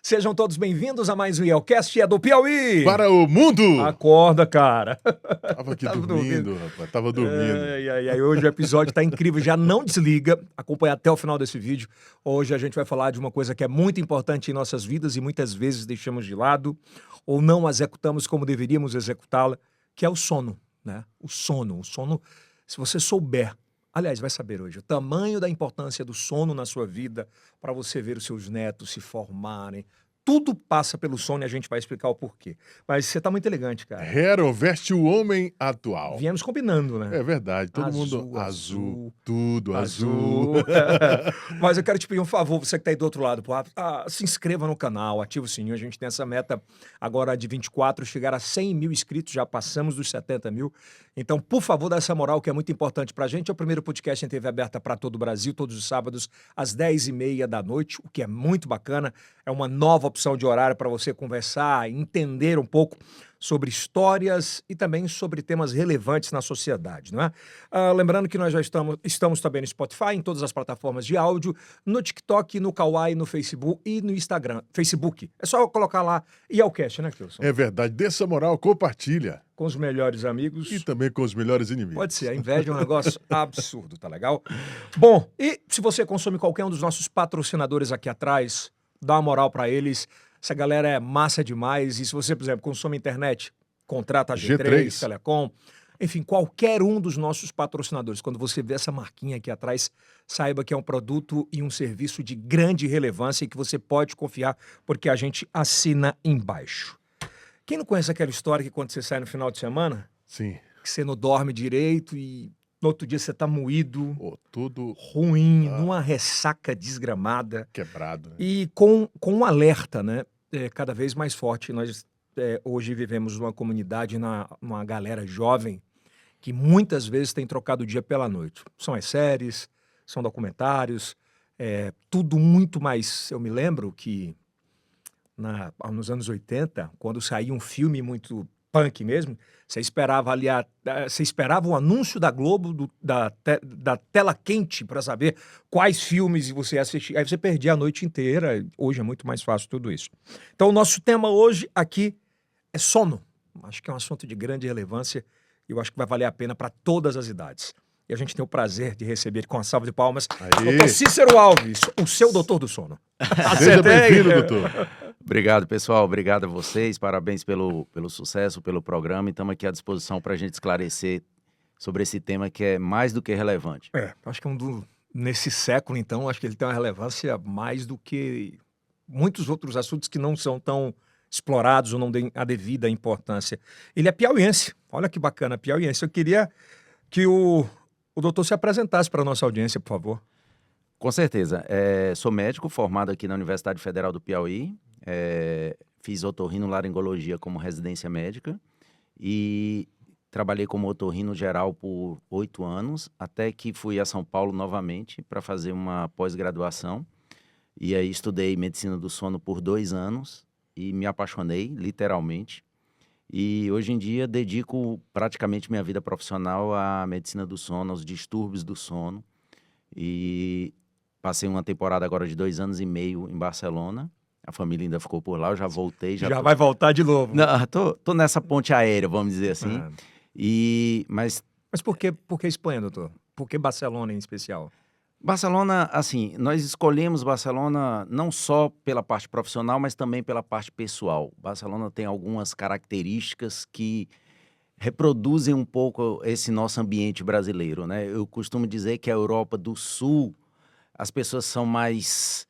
Sejam todos bem-vindos a mais um IELCast, é do Piauí! Para o mundo! Acorda, cara! Tava aqui dormindo, rapaz, tava dormindo. Hoje o episódio tá incrível, já não desliga, acompanha até o final desse vídeo. Hoje a gente vai falar de uma coisa que é muito importante em nossas vidas e muitas vezes deixamos de lado ou não executamos como deveríamos executá-la, que é o sono, né? O sono, se você souber, aliás, vai saber hoje, o tamanho da importância do sono na sua vida, para você ver os seus netos se formarem. Tudo passa pelo sono e a gente vai explicar o porquê. Mas você tá muito elegante, cara. Hero veste o homem atual. Viemos combinando, né? É verdade, todo mundo azul, tudo azul. Mas eu quero te pedir um favor, você que tá aí do outro lado, pô, se inscreva no canal, ativa o sininho, a gente tem essa meta agora de 24, chegar a 100 mil inscritos, já passamos dos 70 mil. Então, por favor, dá essa moral que é muito importante pra gente. É o primeiro podcast em TV aberta para todo o Brasil, todos os sábados, às 10h30 da noite, o que é muito bacana. É uma nova opção de horário para você conversar, entender um pouco sobre histórias e também sobre temas relevantes na sociedade, não é? Lembrando que nós já estamos também no Spotify, em todas as plataformas de áudio, no TikTok, no Kawaii, no Facebook e no Instagram. Facebook. É só colocar lá IELCast, né, Kilson? É verdade, dê essa moral, compartilha. Com os melhores amigos. E também com os melhores inimigos. Pode ser, a inveja é um negócio absurdo, tá legal? Bom, e se você consome qualquer um dos nossos patrocinadores aqui atrás, dá uma moral pra eles. Essa galera é massa demais. E se você, por exemplo, consome internet, contrata a G3, Telecom, enfim, qualquer um dos nossos patrocinadores. Quando você vê essa marquinha aqui atrás, saiba que é um produto e um serviço de grande relevância e que você pode confiar, porque a gente assina embaixo. Quem não conhece aquela história que quando você sai no final de semana, sim, que você não dorme direito e no outro dia você tá moído, tudo ruim, numa ressaca desgramada. Quebrado. Né? E com um alerta, né? Cada vez mais forte. Nós hoje vivemos numa comunidade, uma galera jovem, que muitas vezes tem trocado o dia pela noite. São as séries, são documentários, tudo muito mais... Eu me lembro que nos anos 80, quando saía um filme muito punk mesmo, você esperava o anúncio da Globo, da tela quente para saber quais filmes você ia assistir. Aí você perdia a noite inteira. Hoje é muito mais fácil tudo isso. Então o nosso tema hoje aqui é sono. Acho que é um assunto de grande relevância e eu acho que vai valer a pena para todas as idades. E a gente tem o prazer de receber com a salva de palmas o Dr. Cícero Alves, o seu doutor do sono. Seja bem-vindo, doutor. Obrigado, pessoal. Obrigado a vocês. Parabéns pelo sucesso, pelo programa. E estamos aqui à disposição para a gente esclarecer sobre esse tema que é mais do que relevante. Acho que nesse século, então, acho que ele tem uma relevância mais do que muitos outros assuntos que não são tão explorados ou não têm a devida importância. Ele é piauiense. Olha que bacana, piauiense. Eu queria que o doutor se apresentasse para a nossa audiência, por favor. Com certeza. Sou médico formado aqui na Universidade Federal do Piauí. Fiz otorrinolaringologia como residência médica e trabalhei como otorrino geral por 8 anos, até que fui a São Paulo novamente para fazer uma pós-graduação. E aí estudei medicina do sono por 2 anos e me apaixonei, literalmente. E hoje em dia dedico praticamente minha vida profissional à medicina do sono, aos distúrbios do sono. E passei uma temporada agora de 2 anos e meio em Barcelona. A família ainda ficou por lá, eu já voltei. Já vai voltar de novo. Não, tô nessa ponte aérea, vamos dizer assim. Mas por que Espanha, doutor? Por que Barcelona em especial? Barcelona, assim, nós escolhemos Barcelona não só pela parte profissional, mas também pela parte pessoal. Barcelona tem algumas características que reproduzem um pouco esse nosso ambiente brasileiro, né? Eu costumo dizer que a Europa do Sul, as pessoas são mais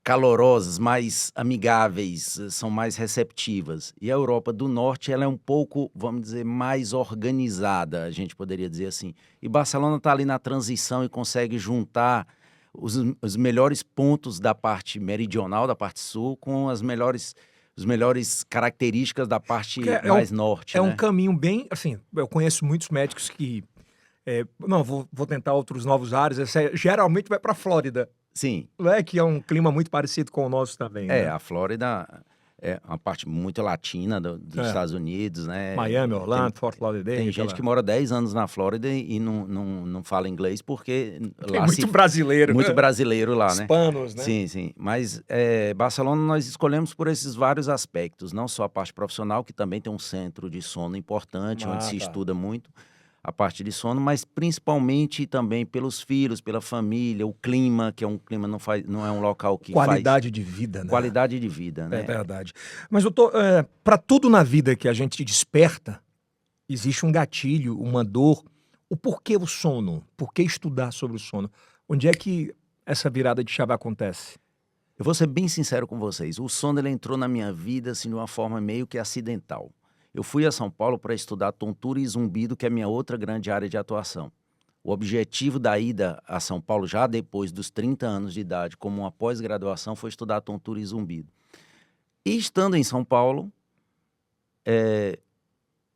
calorosas, mais amigáveis, são mais receptivas. E a Europa do Norte, ela é um pouco, vamos dizer, mais organizada, a gente poderia dizer assim. E Barcelona está ali na transição e consegue juntar os melhores pontos da parte meridional, da parte sul, com as melhores características da parte mais norte. É um caminho bem, assim, eu conheço muitos médicos que, vou tentar outros novos áreas, geralmente vai para a Flórida. Sim. Não é que é um clima muito parecido com o nosso também, né? A Flórida É uma parte muito latina dos Estados Unidos, né? Miami, Orlando, Fort Lauderdale. Tem gente que mora 10 anos na Flórida e não fala inglês porque Tem lá muito brasileiro. muito brasileiro lá, né? Hispanos, né? Sim, sim. Mas Barcelona nós escolhemos por esses vários aspectos, não só a parte profissional, que também tem um centro de sono importante, onde se estuda muito a parte de sono, mas principalmente também pelos filhos, pela família, o clima, que é um clima, não é um local que qualidade de vida, né? Qualidade de vida, né? É verdade. Mas, doutor, para tudo na vida que a gente desperta, existe um gatilho, uma dor. O porquê o sono? Por que estudar sobre o sono? Onde é que essa virada de chave acontece? Eu vou ser bem sincero com vocês. O sono ele entrou na minha vida assim, de uma forma meio que acidental. Eu fui a São Paulo para estudar tontura e zumbido, que é a minha outra grande área de atuação. O objetivo da ida a São Paulo, já depois dos 30 anos de idade, como uma pós-graduação, foi estudar tontura e zumbido. E estando em São Paulo,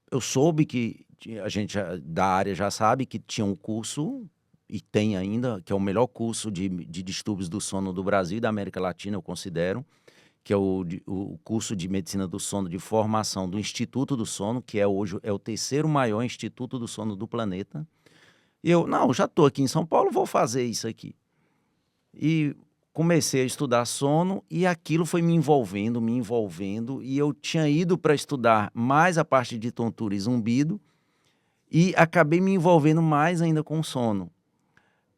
eu soube que a gente da área já sabe que tinha um curso, e tem ainda, que é o melhor curso de distúrbios do sono do Brasil e da América Latina, eu considero, que é o curso de medicina do sono de formação do Instituto do Sono, que hoje é o terceiro maior instituto do sono do planeta. E eu, já estou aqui em São Paulo, vou fazer isso aqui. E comecei a estudar sono e aquilo foi me envolvendo, e eu tinha ido para estudar mais a parte de tontura e zumbido e acabei me envolvendo mais ainda com sono.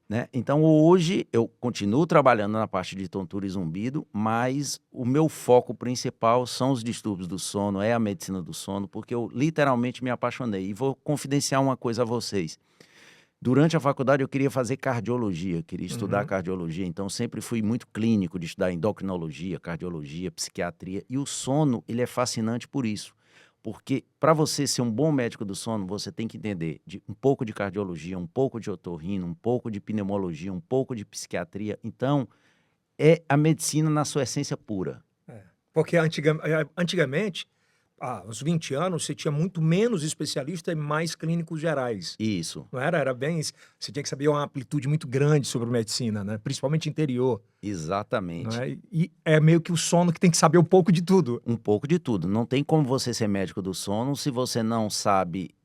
Né? Então, hoje, eu continuo trabalhando na parte de tontura e zumbido, mas o meu foco principal são os distúrbios do sono, é a medicina do sono, porque eu literalmente me apaixonei. E vou confidenciar uma coisa a vocês. Durante a faculdade, eu queria fazer cardiologia, queria estudar cardiologia, então sempre fui muito clínico de estudar endocrinologia, cardiologia, psiquiatria, e o sono, ele é fascinante por isso. Porque para você ser um bom médico do sono, você tem que entender um pouco de cardiologia, um pouco de otorrino, um pouco de pneumologia, um pouco de psiquiatria. Então, é a medicina na sua essência pura. Porque antigamente, há uns 20 anos, você tinha muito menos especialista e mais clínicos gerais. Isso. Não era? Era bem... Você tinha que saber uma amplitude muito grande sobre medicina, né? Principalmente interior. Exatamente. Não é? E é meio que o sono que tem que saber um pouco de tudo. Um pouco de tudo. Não tem como você ser médico do sono se você não sabe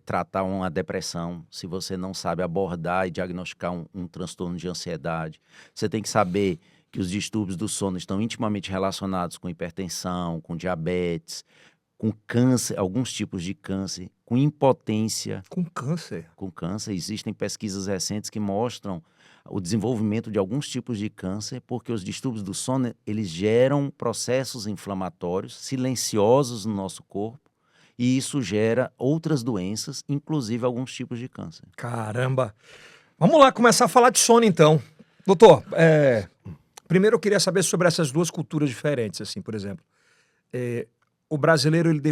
tratar uma depressão, se você não sabe abordar e diagnosticar um transtorno de ansiedade. Você tem que saber que os distúrbios do sono estão intimamente relacionados com hipertensão, com diabetes, com câncer, alguns tipos de câncer, com impotência. Com câncer? Com câncer. Existem pesquisas recentes que mostram o desenvolvimento de alguns tipos de câncer, porque os distúrbios do sono, eles geram processos inflamatórios silenciosos no nosso corpo, e isso gera outras doenças, inclusive alguns tipos de câncer. Caramba! Vamos lá começar a falar de sono, então. Doutor, primeiro eu queria saber sobre essas duas culturas diferentes, assim, por exemplo. O brasileiro, ele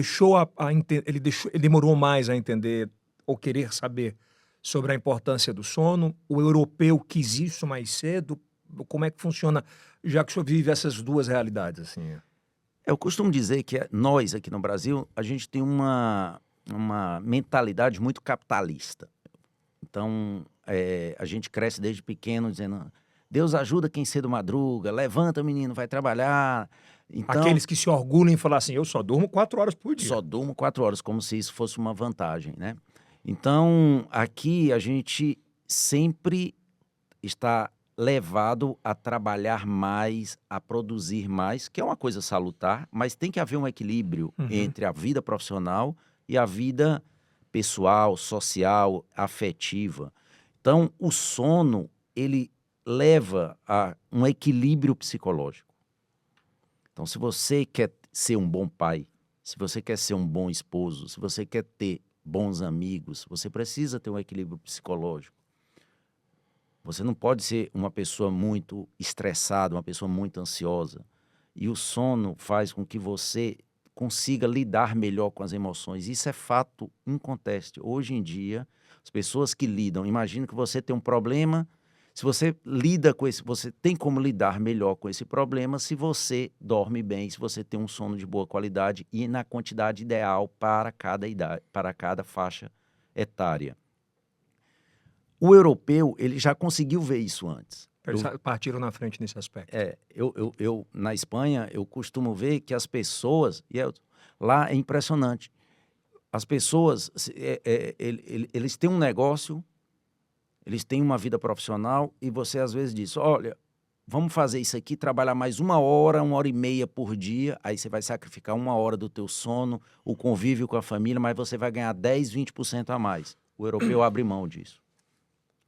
demorou mais a entender ou querer saber sobre a importância do sono. O europeu quis isso mais cedo. Como é que funciona, já que o senhor vive essas duas realidades, assim? Eu costumo dizer que nós, aqui no Brasil, a gente tem uma mentalidade muito capitalista. Então, a gente cresce desde pequeno dizendo: Deus ajuda quem cedo madruga, levanta, menino, vai trabalhar. Então, aqueles que se orgulham em falar assim: eu só durmo 4 horas por dia. Só durmo 4 horas, como se isso fosse uma vantagem, né? Então, aqui a gente sempre está levado a trabalhar mais, a produzir mais, que é uma coisa salutar, mas tem que haver um equilíbrio entre a vida profissional e a vida pessoal, social, afetiva. Então, o sono, ele leva a um equilíbrio psicológico. Então, se você quer ser um bom pai, se você quer ser um bom esposo, se você quer ter bons amigos, você precisa ter um equilíbrio psicológico. Você não pode ser uma pessoa muito estressada, uma pessoa muito ansiosa. E o sono faz com que você consiga lidar melhor com as emoções. Isso é fato inconteste. Hoje em dia, as pessoas que lidam, imagina que você tem um problema, se você lida com você tem como lidar melhor com esse problema se você dorme bem, se você tem um sono de boa qualidade e na quantidade ideal para cada idade, para cada faixa etária. O europeu, ele já conseguiu ver isso antes. Eles partiram na frente nesse aspecto. Na Espanha, eu costumo ver que as pessoas, lá é impressionante, as pessoas, eles têm um negócio, eles têm uma vida profissional e você às vezes diz, olha, vamos fazer isso aqui, trabalhar mais 1 hora, 1 hora e meia por dia, aí você vai sacrificar 1 hora do teu sono, o convívio com a família, mas você vai ganhar 10, 20% a mais. O europeu abre mão disso.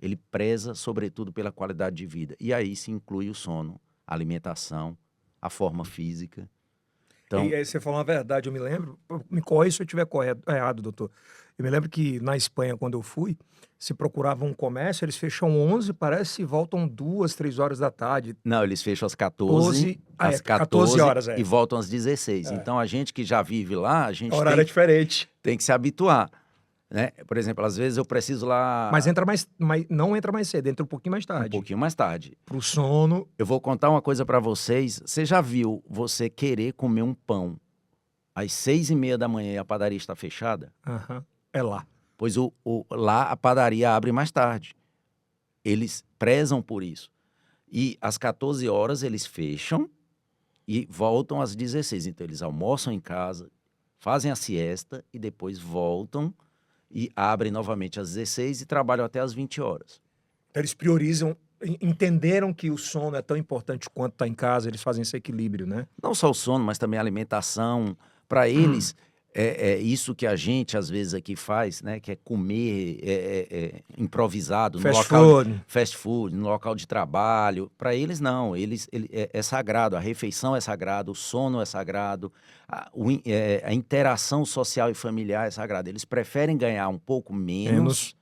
Ele preza, sobretudo, pela qualidade de vida. E aí se inclui o sono, a alimentação, a forma física. Então, e aí você falou uma verdade, eu me lembro, me corrija se eu estiver errado, doutor. Eu me lembro que na Espanha, quando eu fui, se procurava um comércio, eles fecham 11, parece, e voltam 2, 3 horas da tarde. Não, eles fecham às 14, 14 horas, e voltam às 16. Então, a gente que já vive lá, a gente o horário é diferente. tem que se habituar. Né? Por exemplo, às vezes eu preciso lá... Mas não entra mais cedo, entra um pouquinho mais tarde. Um pouquinho mais tarde. Pro sono. Eu vou contar uma coisa para vocês. Você já viu você querer comer um pão às 6h30 da manhã e a padaria está fechada? É lá. Pois lá a padaria abre mais tarde. Eles prezam por isso. E às 14 horas eles fecham e voltam às 16. Então eles almoçam em casa, fazem a siesta e depois voltam e abrem novamente às 16 e trabalham até às 20 horas. Então eles priorizam, entenderam que o sono é tão importante quanto estar em casa, eles fazem esse equilíbrio, né? Não só o sono, mas também a alimentação. Para eles, é isso que a gente às vezes aqui faz, né? Que é comer improvisado, fast food, no local de trabalho. Para eles, não. É sagrado, a refeição é sagrada, o sono é sagrado, a interação social e familiar é sagrada. Eles preferem ganhar um pouco menos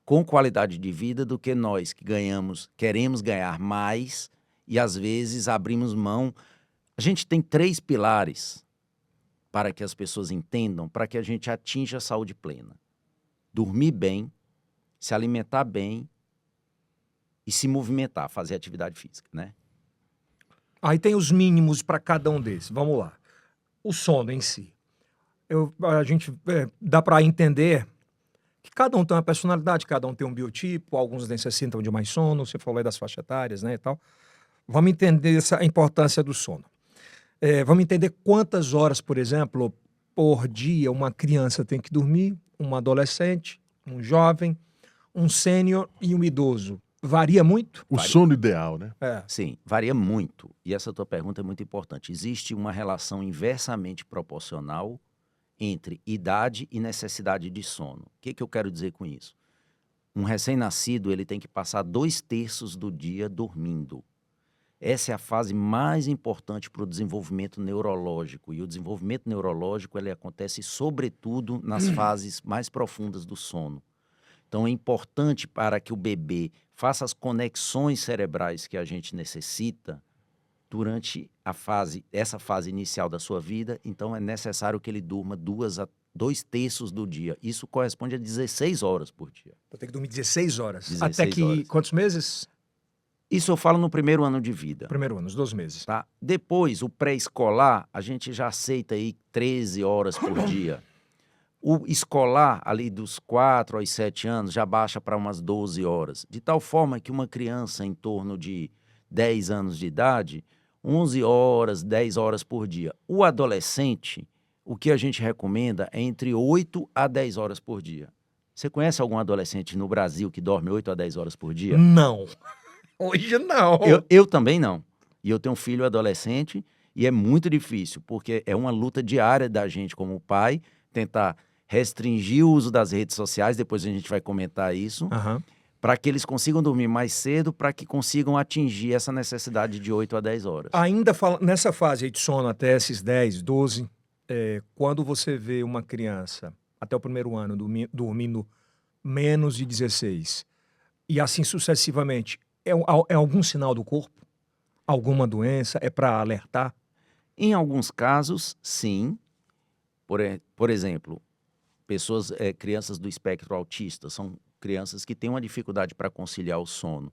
com qualidade de vida do que nós que queremos ganhar mais e às vezes abrimos mão. A gente tem 3 pilares para que as pessoas entendam, para que a gente atinja a saúde plena. Dormir bem, se alimentar bem e se movimentar, fazer atividade física, né? Aí tem os mínimos para cada um desses. Vamos lá. O sono em si. A gente dá para entender que cada um tem uma personalidade, cada um tem um biotipo, alguns necessitam de mais sono, você falou aí das faixas etárias, né, e tal. Vamos entender a importância do sono. Vamos entender quantas horas, por exemplo, por dia uma criança tem que dormir, um adolescente, um jovem, um sênior e um idoso. Varia muito? O sono ideal, né? Sim, varia muito. E essa tua pergunta é muito importante. Existe uma relação inversamente proporcional entre idade e necessidade de sono. O que eu quero dizer com isso? Um recém-nascido, ele tem que passar 2/3 do dia dormindo. Essa é a fase mais importante para o desenvolvimento neurológico. E o desenvolvimento neurológico ele acontece, sobretudo, nas fases mais profundas do sono. Então, é importante para que o bebê faça as conexões cerebrais que a gente necessita durante essa fase inicial da sua vida. Então, é necessário que ele durma 2/3 do dia. Isso corresponde a 16 horas por dia. Eu tenho que dormir 16 horas. 16 Até que horas. Quantos meses? Isso eu falo no primeiro ano de vida. Primeiro ano, os 12 meses. Tá? Depois, o pré-escolar, a gente já aceita aí 13 horas por dia. O escolar, ali dos 4 aos 7 anos, já baixa para umas 12 horas. De tal forma que uma criança em torno de 10 anos de idade, 11 horas, 10 horas por dia. O adolescente, o que a gente recomenda é entre 8 a 10 horas por dia. Você conhece algum adolescente no Brasil que dorme 8 a 10 horas por dia? Não. Hoje não. Eu também não. E eu tenho um filho adolescente e é muito difícil, porque é uma luta diária da gente como pai, tentar restringir o uso das redes sociais, depois a gente vai comentar isso, para que eles consigam dormir mais cedo, para que consigam atingir essa necessidade de 8 a 10 horas. Ainda nessa fase aí de sono até esses 10, 12, quando você vê uma criança até o primeiro ano dormindo menos de 16 e assim sucessivamente, é algum sinal do corpo? Alguma doença? É para alertar? Em alguns casos, sim. Por exemplo, crianças do espectro autista são crianças que têm uma dificuldade para conciliar o sono.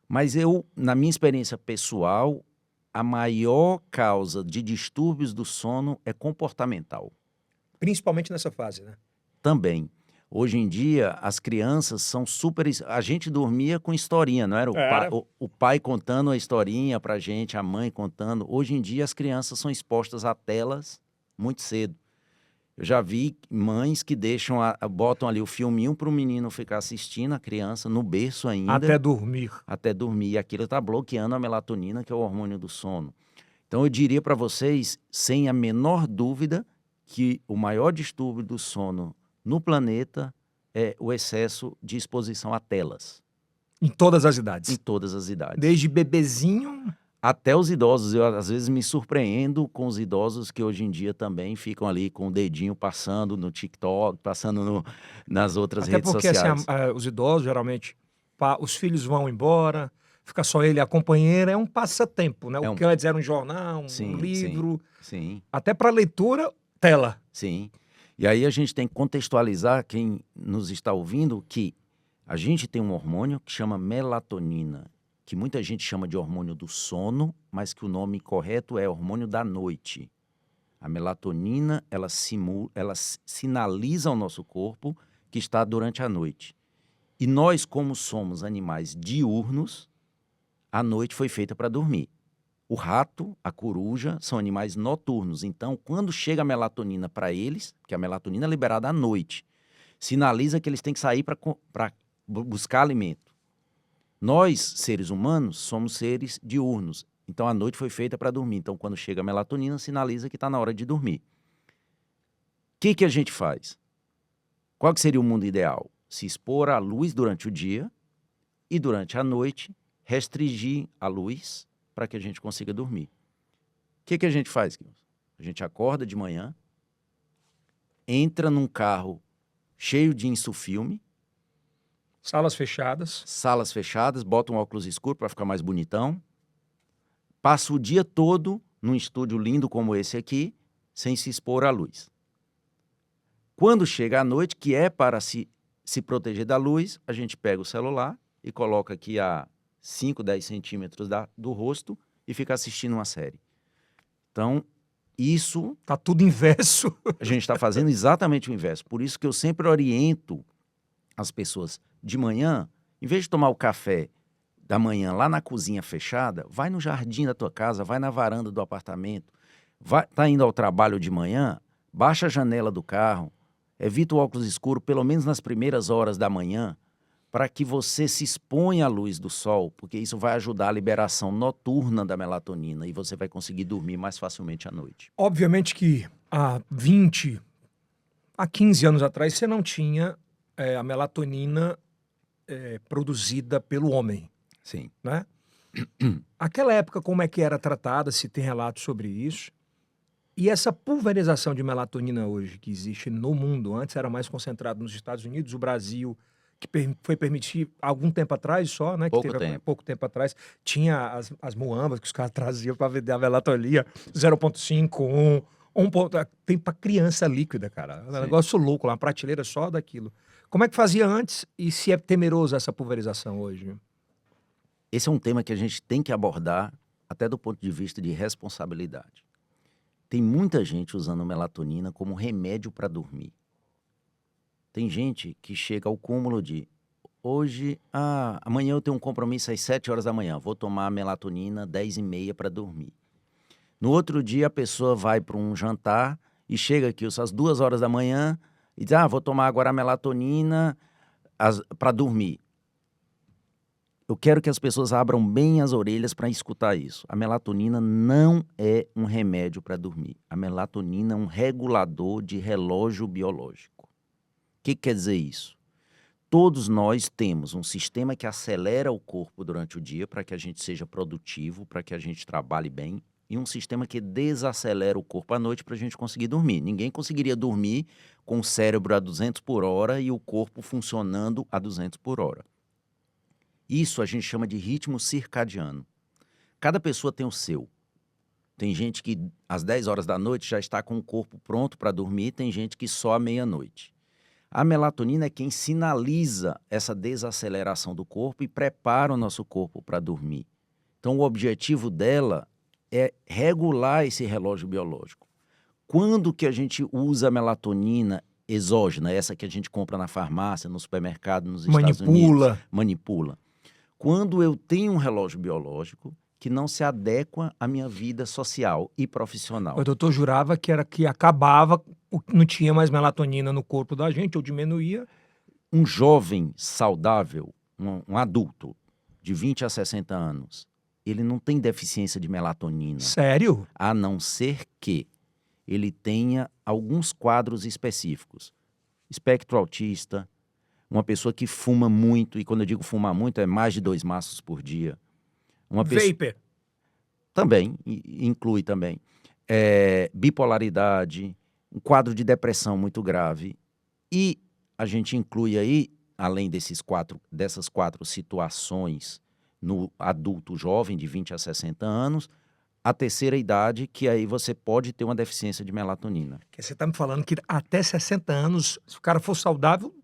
Mas na minha experiência pessoal, a maior causa de distúrbios do sono é comportamental. Principalmente nessa fase, né? Também. Hoje em dia, as crianças são super... A gente dormia com historinha, não era? O pai contando a historinha pra gente, a mãe contando. Hoje em dia, as crianças são expostas a telas muito cedo. Eu já vi mães que botam ali o filminho para o menino ficar assistindo, a criança, no berço ainda. Até dormir. Até dormir. E aquilo está bloqueando a melatonina, que é o hormônio do sono. Então, eu diria para vocês, sem a menor dúvida, que o maior distúrbio do sono no planeta é o excesso de exposição a telas. Em todas as idades. Em todas as idades. Desde bebezinho... Até os idosos. Eu, às vezes, me surpreendo com os idosos que hoje em dia também ficam ali com o dedinho passando no TikTok, passando nas outras redes sociais. Até porque assim, os idosos, geralmente, os filhos vão embora, fica só ele e a companheira, é um passatempo, né? O que antes era um jornal, um livro. Sim. Até para leitura, tela. Sim. E aí a gente tem que contextualizar quem nos está ouvindo que a gente tem um hormônio que chama melatonina, que muita gente chama de hormônio do sono, mas que o nome correto é hormônio da noite. A melatonina, ela sinaliza ao nosso corpo que está durante a noite. E nós, como somos animais diurnos, a noite foi feita para dormir. O rato, a coruja, são animais noturnos. Então, quando chega a melatonina para eles, que a melatonina é liberada à noite, sinaliza que eles têm que sair para buscar alimento. Nós, seres humanos, somos seres diurnos. Então, a noite foi feita para dormir. Então, quando chega a melatonina, sinaliza que está na hora de dormir. O que a gente faz? Qual que seria o mundo ideal? Se expor à luz durante o dia e, durante a noite, restringir a luz para que a gente consiga dormir. O que a gente faz, Guilherme? A gente acorda de manhã, entra num carro cheio de insufilme, salas fechadas, bota um óculos escuro para ficar mais bonitão, passa o dia todo num estúdio lindo como esse aqui, sem se expor à luz. Quando chega a noite, que é para se proteger da luz, a gente pega o celular e coloca aqui a 5, 10 centímetros do rosto e fica assistindo uma série. Então, isso... Tá tudo inverso. A gente está fazendo exatamente o inverso. Por isso que eu sempre oriento as pessoas de manhã, em vez de tomar o café da manhã lá na cozinha fechada, vai no jardim da tua casa, vai na varanda do apartamento, tá indo ao trabalho de manhã, baixa a janela do carro, evita o óculos escuro pelo menos nas primeiras horas da manhã, para que você se exponha à luz do sol, porque isso vai ajudar a liberação noturna da melatonina e você vai conseguir dormir mais facilmente à noite. Obviamente que há 15 anos atrás, você não tinha a melatonina produzida pelo homem. Sim. Né? Aquela época, como é que era tratada, se tem relatos sobre isso? E essa pulverização de melatonina hoje que existe no mundo, antes era mais concentrado nos Estados Unidos, o Brasil, que foi permitir algum tempo atrás só, né? Pouco tempo atrás, tinha as muambas que os caras traziam para vender a melatonina, 0,5, 1. Tem para criança líquida, cara. É um negócio louco, uma prateleira só daquilo. Como é que fazia antes e se é temeroso essa pulverização hoje? Esse é um tema que a gente tem que abordar até do ponto de vista de responsabilidade. Tem muita gente usando melatonina como remédio para dormir. Tem gente que chega ao cúmulo de amanhã eu tenho um compromisso às 7 horas da manhã, vou tomar melatonina 10h30 para dormir. No outro dia a pessoa vai para um jantar e chega aqui às 2 horas da manhã e diz, vou tomar agora a melatonina para dormir. Eu quero que as pessoas abram bem as orelhas para escutar isso. A melatonina não é um remédio para dormir. A melatonina é um regulador de relógio biológico. O que quer dizer isso? Todos nós temos um sistema que acelera o corpo durante o dia para que a gente seja produtivo, para que a gente trabalhe bem, e um sistema que desacelera o corpo à noite para a gente conseguir dormir. Ninguém conseguiria dormir com o cérebro a 200 por hora e o corpo funcionando a 200 por hora. Isso a gente chama de ritmo circadiano. Cada pessoa tem o seu. Tem gente que às 10 horas da noite já está com o corpo pronto para dormir, tem gente que só à meia-noite. A melatonina é quem sinaliza essa desaceleração do corpo e prepara o nosso corpo para dormir. Então, o objetivo dela é regular esse relógio biológico. Quando que a gente usa a melatonina exógena, essa que a gente compra na farmácia, no supermercado, nos Estados Unidos. Manipula. Manipula. Quando eu tenho um relógio biológico que não se adequa à minha vida social e profissional. O doutor jurava que era que acabava, não tinha mais melatonina no corpo da gente, ou diminuía. Um jovem saudável, um adulto de 20 a 60 anos, ele não tem deficiência de melatonina, Sério? a não ser que ele tenha alguns quadros específicos. Espectro autista, uma pessoa que fuma muito, e quando eu digo fumar muito, é mais de 2 maços por dia. Uma pessoa... Vapor. Também, inclui também. Bipolaridade, um quadro de depressão muito grave. E a gente inclui aí, além dessas 4 situações, no adulto jovem de 20 a 60 anos, a terceira idade, que aí você pode ter uma deficiência de melatonina. Que você está me falando que até 60 anos, se o cara for saudável...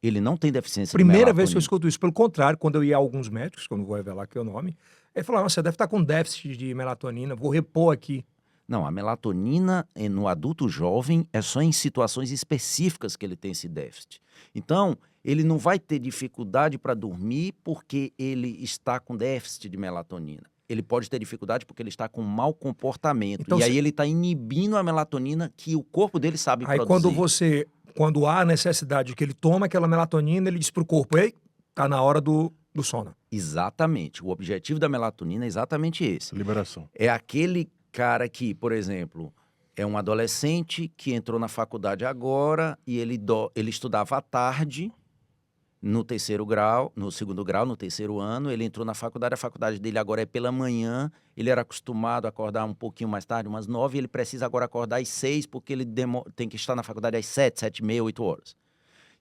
Ele não tem deficiência de Primeira melatonina. vez que eu escuto isso. Pelo contrário, quando eu ia a alguns médicos, que eu não vou revelar aqui o nome, ele falava, você deve estar com déficit de melatonina, vou repor aqui. Não, a melatonina no adulto jovem é só em situações específicas que ele tem esse déficit. Então, ele não vai ter dificuldade para dormir porque ele está com déficit de melatonina. Ele pode ter dificuldade porque ele está com mau comportamento. Então, e aí ele está inibindo a melatonina que o corpo dele sabe aí produzir. quando há necessidade que ele toma aquela melatonina, ele diz pro corpo, ei, tá na hora do sono. Exatamente. O objetivo da melatonina é exatamente esse. Liberação. É aquele cara que, por exemplo, é um adolescente que entrou na faculdade agora e ele estudava à tarde, no terceiro grau, no segundo grau, no terceiro ano, ele entrou na faculdade, a faculdade dele agora é pela manhã, ele era acostumado a acordar um pouquinho mais tarde, umas 9, ele precisa agora acordar às 6, porque ele tem que estar na faculdade às 7, 7h30, 8 horas.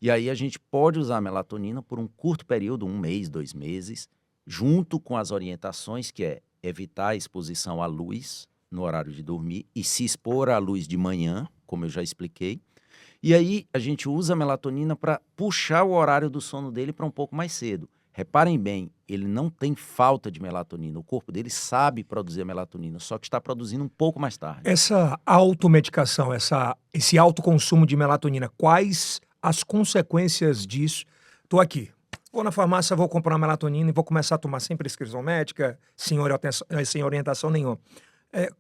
E aí a gente pode usar a melatonina por um curto período, 1 mês, 2 meses, junto com as orientações, que é evitar a exposição à luz no horário de dormir e se expor à luz de manhã, como eu já expliquei. E aí a gente usa a melatonina para puxar o horário do sono dele para um pouco mais cedo. Reparem bem, ele não tem falta de melatonina, o corpo dele sabe produzir a melatonina, só que está produzindo um pouco mais tarde. Essa automedicação, esse autoconsumo de melatonina, quais as consequências disso? Tô aqui, vou na farmácia, vou comprar uma melatonina e vou começar a tomar sem prescrição médica, sem orientação nenhuma.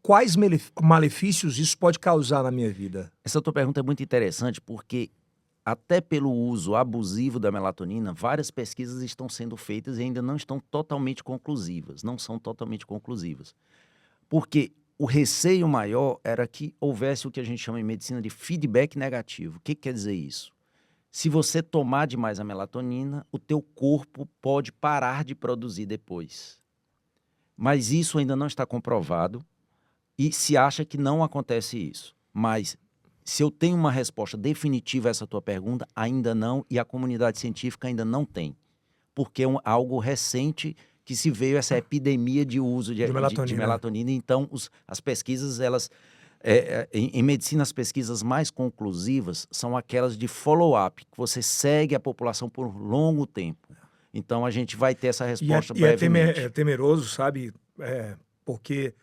Quais malefícios isso pode causar na minha vida? Essa tua pergunta é muito interessante porque até pelo uso abusivo da melatonina, várias pesquisas estão sendo feitas e ainda não estão totalmente conclusivas, não são totalmente conclusivas. Porque o receio maior era que houvesse o que a gente chama em medicina de feedback negativo. O que quer dizer isso? Se você tomar demais a melatonina, o teu corpo pode parar de produzir depois. Mas isso ainda não está comprovado e se acha que não acontece isso. Mas se eu tenho uma resposta definitiva a essa tua pergunta, ainda não, e a comunidade científica ainda não tem. Porque é algo recente que se veio essa epidemia de uso de melatonina. Então, as pesquisas, elas... em medicina, as pesquisas mais conclusivas são aquelas de follow-up, que você segue a população por longo tempo. Então, a gente vai ter essa resposta brevemente. É temeroso, sabe? Porque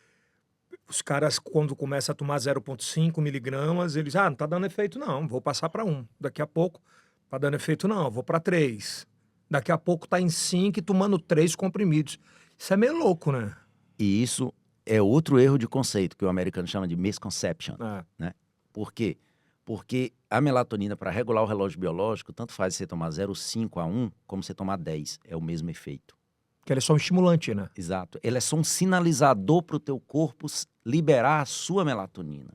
os caras, quando começam a tomar 0,5 miligramas, eles, não tá dando efeito não, vou passar para 1. Daqui a pouco, tá dando efeito não, vou para 3. Daqui a pouco tá em 5 e tomando 3 comprimidos. Isso é meio louco, né? E isso é outro erro de conceito, que o americano chama de misconception. Né? Por quê? Porque a melatonina, para regular o relógio biológico, tanto faz você tomar 0,5 a 1, como você tomar 10. É o mesmo efeito. Que ela é só um estimulante, né? Exato. Ela é só um sinalizador para o teu corpo liberar a sua melatonina.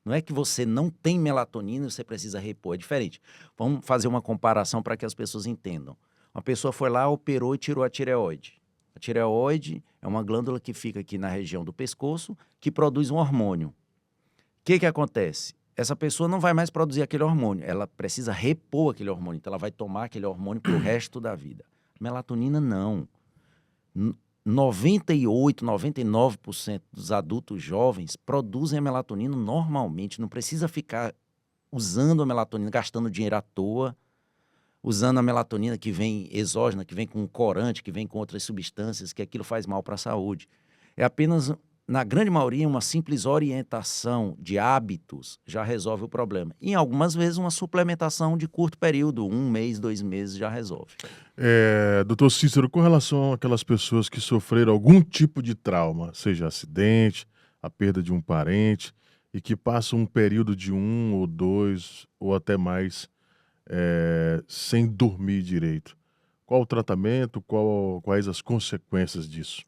Não é que você não tem melatonina e você precisa repor. É diferente. Vamos fazer uma comparação para que as pessoas entendam. Uma pessoa foi lá, operou e tirou a tireoide. A tireoide é uma glândula que fica aqui na região do pescoço que produz um hormônio. O que acontece? Essa pessoa não vai mais produzir aquele hormônio. Ela precisa repor aquele hormônio. Então ela vai tomar aquele hormônio para o resto da vida. Melatonina não. 98, 99% dos adultos jovens produzem a melatonina normalmente. Não precisa ficar usando a melatonina, gastando dinheiro à toa, usando a melatonina que vem exógena, que vem com corante, que vem com outras substâncias, que aquilo faz mal para a saúde. É apenas na grande maioria, uma simples orientação de hábitos já resolve o problema. E, algumas vezes, uma suplementação de curto período, 1 mês, 2 meses, já resolve. Doutor Cícero, com relação àquelas pessoas que sofreram algum tipo de trauma, seja acidente, a perda de um parente, e que passam um período de 1 ou 2 ou até mais sem dormir direito, qual o tratamento, quais as consequências disso?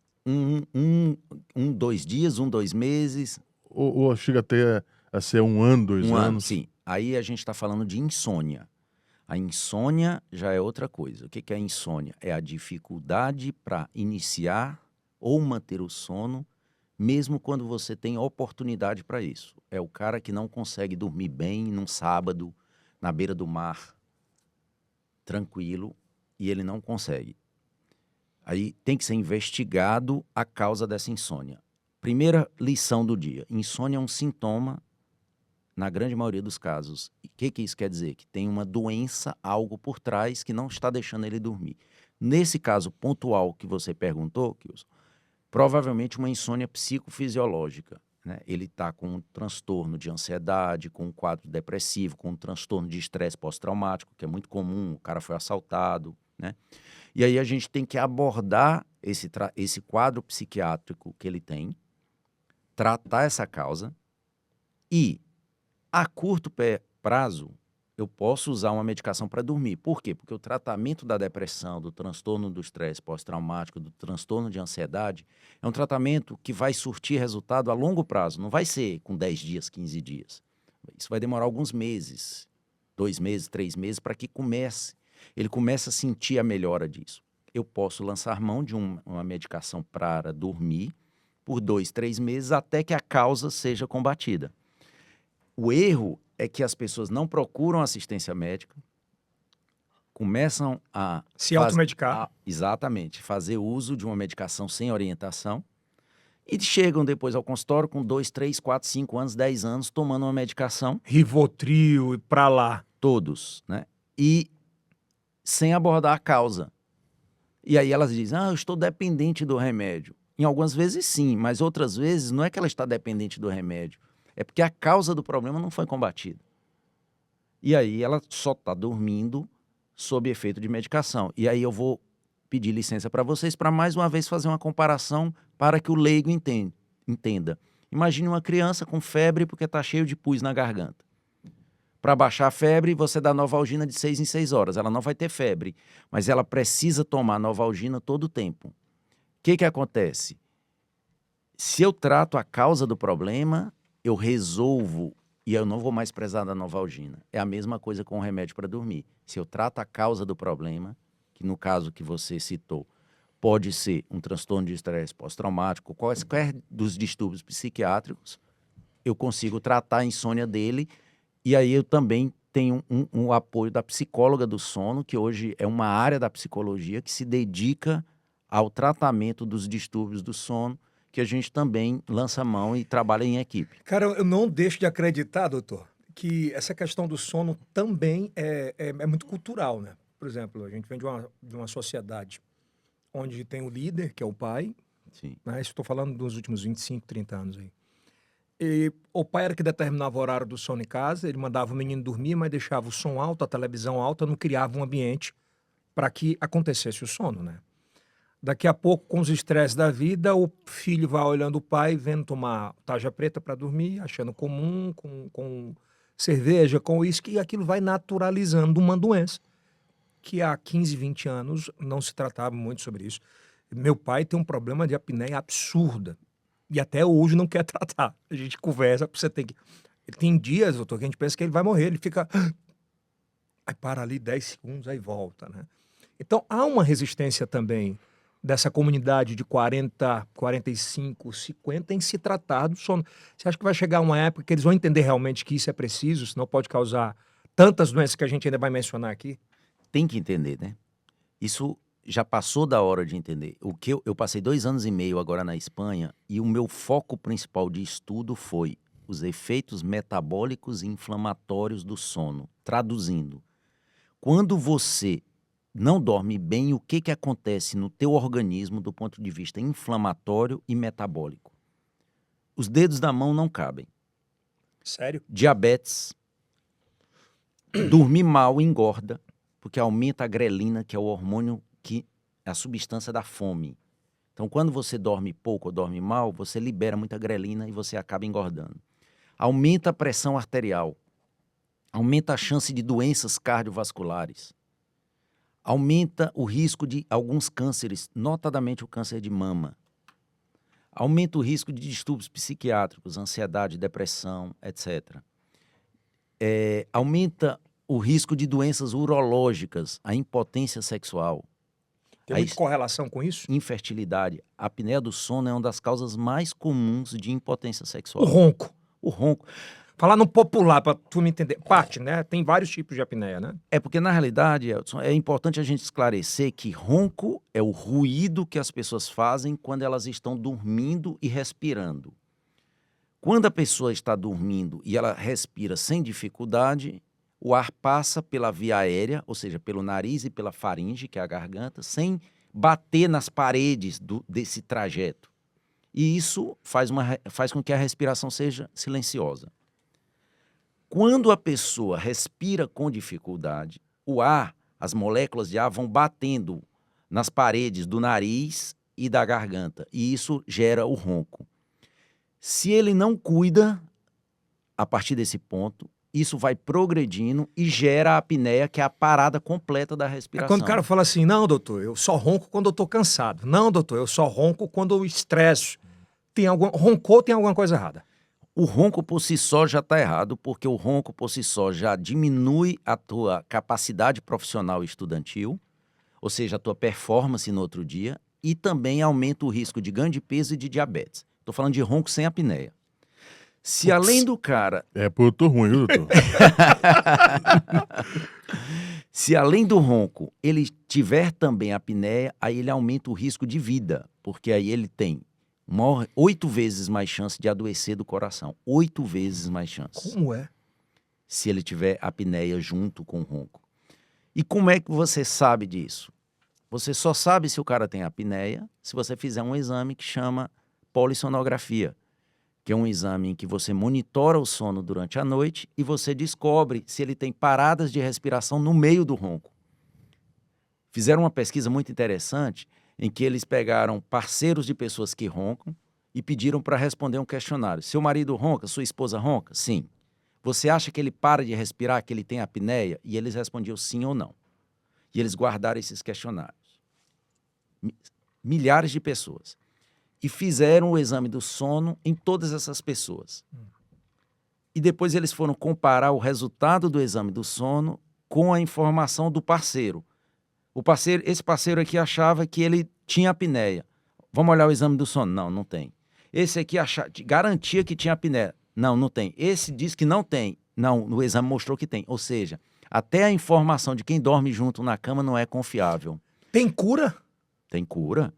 2 dias, 2 meses. Ou chega até a ser 1 ano, 2 1 ano, anos? sim. Aí a gente está falando de insônia. A insônia já é outra coisa. O que é a insônia? É a dificuldade para iniciar ou manter o sono, mesmo quando você tem oportunidade para isso. É o cara que não consegue dormir bem num sábado, na beira do mar, tranquilo, e ele não consegue. Aí tem que ser investigado a causa dessa insônia. Primeira lição do dia: insônia é um sintoma, na grande maioria dos casos. E o que isso quer dizer? Que tem uma doença, algo por trás que não está deixando ele dormir. Nesse caso pontual que você perguntou, Kilson, provavelmente uma insônia psicofisiológica, né? Ele está com um transtorno de ansiedade, com um quadro depressivo, com um transtorno de estresse pós-traumático, que é muito comum, o cara foi assaltado, né? E aí a gente tem que abordar esse quadro psiquiátrico que ele tem, tratar essa causa e, a curto prazo, eu posso usar uma medicação para dormir. Por quê? Porque o tratamento da depressão, do transtorno do estresse pós-traumático, do transtorno de ansiedade, é um tratamento que vai surtir resultado a longo prazo. Não vai ser com 10 dias, 15 dias. Isso vai demorar alguns meses, 2 meses, 3 meses, para que ele comece a sentir a melhora disso. Eu posso lançar mão de uma medicação para dormir por 2, 3 meses até que a causa seja combatida. O erro é que as pessoas não procuram assistência médica, começam a se automedicar. Exatamente, fazer uso de uma medicação sem orientação e chegam depois ao consultório com 2, 3, 4, 5 anos, 10 anos tomando uma medicação. Rivotril e pra lá. Todos, né? E sem abordar a causa. E aí elas dizem, eu estou dependente do remédio. Em algumas vezes sim, mas outras vezes não é que ela está dependente do remédio. É porque a causa do problema não foi combatida. E aí ela só está dormindo sob efeito de medicação. E aí eu vou pedir licença para vocês para mais uma vez fazer uma comparação para que o leigo entenda. Imagine uma criança com febre porque está cheio de pus na garganta. Para baixar a febre, você dá Novalgina de 6 em 6 horas. Ela não vai ter febre, mas ela precisa tomar Novalgina todo o tempo. O que acontece? Se eu trato a causa do problema, eu resolvo e eu não vou mais precisar da Novalgina. É a mesma coisa com o remédio para dormir. Se eu trato a causa do problema, que no caso que você citou, pode ser um transtorno de estresse pós-traumático, qualquer dos distúrbios psiquiátricos, eu consigo tratar a insônia dele. E aí eu também tenho um apoio da psicóloga do sono, que hoje é uma área da psicologia que se dedica ao tratamento dos distúrbios do sono, que a gente também lança mão e trabalha em equipe. Cara, eu não deixo de acreditar, doutor, que essa questão do sono também é muito cultural, né? Por exemplo, a gente vem de uma sociedade onde tem o líder, que é o pai, Sim. né? Estou falando dos últimos 25, 30 anos aí. E o pai era que determinava o horário do sono em casa, ele mandava o menino dormir, mas deixava o som alto, a televisão alta, não criava um ambiente para que acontecesse o sono, né? Daqui a pouco, com os estresses da vida, o filho vai olhando o pai, vendo tomar tarja preta para dormir, achando comum, com cerveja, com uísque, e aquilo vai naturalizando uma doença que há 15, 20 anos não se tratava muito sobre isso. Meu pai tem um problema de apneia absurda. E até hoje não quer tratar. A gente conversa, você tem que... Tem dias, doutor, que a gente pensa que ele vai morrer, ele fica... Aí para ali 10 segundos, aí volta, né? Então, há uma resistência também dessa comunidade de 40, 45, 50 em se tratar do sono. Você acha que vai chegar uma época que eles vão entender realmente que isso é preciso, senão pode causar tantas doenças que a gente ainda vai mencionar aqui? Tem que entender, né? Isso já passou da hora de entender. O que eu passei 2 anos e meio agora na Espanha e o meu foco principal de estudo foi os efeitos metabólicos e inflamatórios do sono. Traduzindo, quando você não dorme bem, o que acontece no teu organismo do ponto de vista inflamatório e metabólico? os dedos da mão não cabem. Sério? Diabetes, dormir mal engorda, porque aumenta a grelina, que é o hormônio que é a substância da fome. Então, quando você dorme pouco ou dorme mal, você libera muita grelina e você acaba engordando. Aumenta a pressão arterial, aumenta a chance de doenças cardiovasculares, aumenta o risco de alguns cânceres, notadamente o câncer de mama, aumenta o risco de distúrbios psiquiátricos, ansiedade, depressão, etc. Aumenta o risco de doenças urológicas, a impotência sexual, Tem muita correlação com isso? infertilidade. A apneia do sono é uma das causas mais comuns de impotência O sexual. ronco. O ronco. Falar no popular, para tu me entender. Parte, né? Tem vários tipos de apneia, né? É porque, na realidade, Edson, é importante a gente esclarecer que ronco é o ruído que as pessoas fazem quando elas estão dormindo e respirando. Quando a pessoa está dormindo e ela respira sem dificuldade, o ar passa pela via aérea, ou seja, pelo nariz e pela faringe, que é a garganta, sem bater nas paredes desse trajeto. E isso faz com que a respiração seja silenciosa. Quando a pessoa respira com dificuldade, o ar, as moléculas de ar vão batendo nas paredes do nariz e da garganta, e isso gera o ronco. Se ele não cuida, a partir desse ponto, isso vai progredindo e gera a apneia, que é a parada completa da É respiração. quando o cara fala assim, não, doutor, eu só ronco quando eu tô cansado. Não, doutor, eu só ronco quando eu estresso. Roncou, tem alguma coisa errada. O ronco por si só já está errado, porque o ronco por si só já diminui a tua capacidade profissional e estudantil, ou seja, a tua performance no outro dia, e também aumenta o risco de ganho de peso e de diabetes. Estou falando de ronco sem apneia. Se além do cara... Pô, eu tô ruim, viu, doutor? Se além do ronco ele tiver também apneia, aí ele aumenta o risco de vida, porque aí ele tem 8 vezes mais chance de adoecer do coração. 8 vezes mais chance. Como é? Se ele tiver apneia junto com o ronco. E como é que você sabe disso? Você só sabe se o cara tem apneia se você fizer um exame que chama polissonografia, que é um exame em que você monitora o sono durante a noite e você descobre se ele tem paradas de respiração no meio do ronco. Fizeram uma pesquisa muito interessante em que eles pegaram parceiros de pessoas que roncam e pediram para responder um questionário. Seu marido ronca? Sua esposa ronca? Sim. Você acha que ele para de respirar, que ele tem apneia? E eles respondiam sim ou não. E eles guardaram esses questionários. Milhares de pessoas. E fizeram o exame do sono em todas essas pessoas. E depois eles foram comparar o resultado do exame do sono com a informação do parceiro. Esse parceiro aqui achava que ele tinha apneia. Vamos olhar o exame do sono? Não, não tem. Esse aqui garantia que tinha apneia. Não, não tem. Esse diz que não tem. Não, o exame mostrou que tem. Ou seja, até a informação de quem dorme junto na cama não é confiável. Tem cura Tem cura.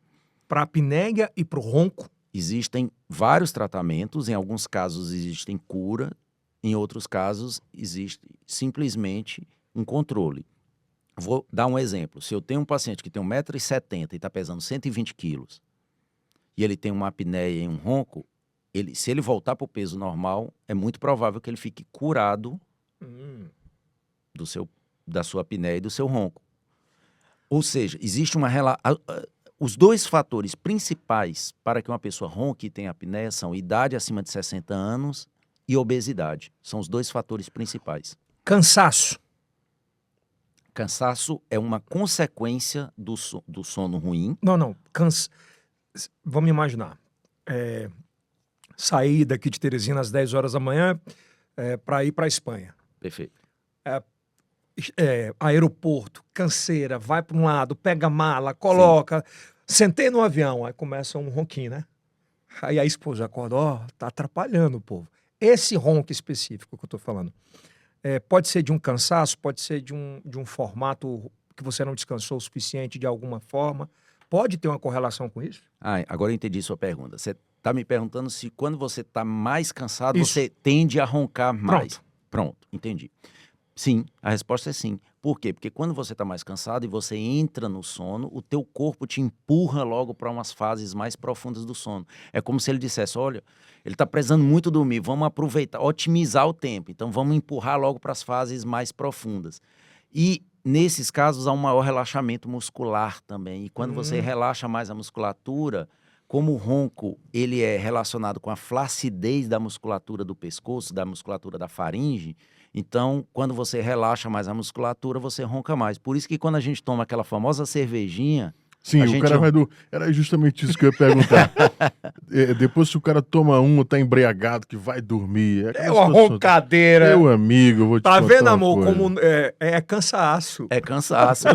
para apneia e para o ronco? Existem vários tratamentos. Em alguns casos existem cura. Em outros casos existe simplesmente um controle. Vou dar um exemplo. Se eu tenho um paciente que tem 1,70 m e está pesando 120 quilos e ele tem uma apneia e um ronco, se ele voltar para o peso normal, é muito provável que ele fique curado da sua apneia e do seu ronco. Ou seja, existe uma relação... Os dois fatores principais para que uma pessoa ronque e tenha apneia são idade acima de 60 anos e obesidade. São os dois fatores principais. Cansaço. Cansaço é uma consequência do sono ruim. Não. Vamos imaginar. Sair daqui de Teresina às 10 horas da manhã para ir para a Espanha. Perfeito. Aeroporto, canseira, vai para um lado, pega a mala, coloca. Sentei no avião, aí começa um ronquinho, né? Aí a esposa acorda, tá atrapalhando o povo. Esse ronco específico que eu tô falando, pode ser de um cansaço, pode ser de um formato que você não descansou o suficiente de alguma forma. Pode ter uma correlação com isso? Agora eu entendi sua pergunta. Você está me perguntando se quando você está mais cansado, Isso. você tende a roncar mais. Pronto, entendi. Sim, a resposta é sim. Por quê? Porque quando você está mais cansado e você entra no sono, o teu corpo te empurra logo para umas fases mais profundas do sono. É como se ele dissesse, olha, ele está precisando muito dormir, vamos aproveitar, otimizar o tempo. Então vamos empurrar logo para as fases mais profundas. E nesses casos há um maior relaxamento muscular também. E quando você relaxa mais a musculatura, como o ronco ele é relacionado com a flacidez da musculatura do pescoço, da musculatura da faringe, então quando você relaxa mais a musculatura, você ronca mais. Por isso que quando a gente toma aquela famosa cervejinha, Sim, a o gente cara vai do. Era justamente isso que eu ia perguntar. Depois, se o cara toma um, tá embriagado, que vai dormir. É aquela uma situação. roncadeira. Meu amigo, eu vou te Tá contar vendo, uma amor, coisa. como é cansaço. é cansaço.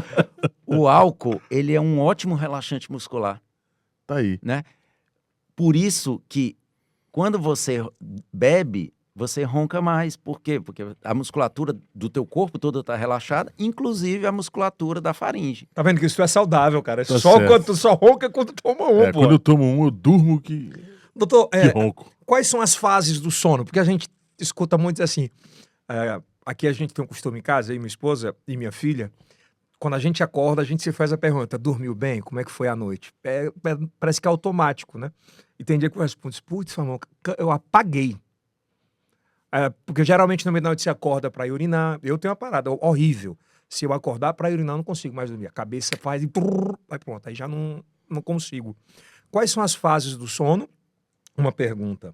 O álcool, ele é um ótimo relaxante muscular, Tá aí. né? Por isso que quando você bebe, você ronca mais. Por quê? Porque a musculatura do teu corpo toda está relaxada, inclusive a musculatura da faringe. Tá vendo que isso é saudável, cara. Tá Só certo. quando tu só ronca quando toma um, pô. Quando eu tomo um, eu durmo que Doutor, ronco. quais são as fases do sono? Porque a gente escuta muito assim. Aqui a gente tem um costume em casa, eu e minha esposa e minha filha. Quando a gente acorda, a gente se faz a pergunta: dormiu bem? Como é que foi a noite? Parece que é automático, né? E tem dia que eu respondo: putz, irmão, eu apaguei. Porque geralmente no meio da noite você acorda pra ir urinar. Eu tenho uma parada horrível. Se eu acordar pra ir urinar, eu não consigo mais dormir. A cabeça faz e aí pronto, aí já não consigo. Quais são as fases do sono? Uma pergunta.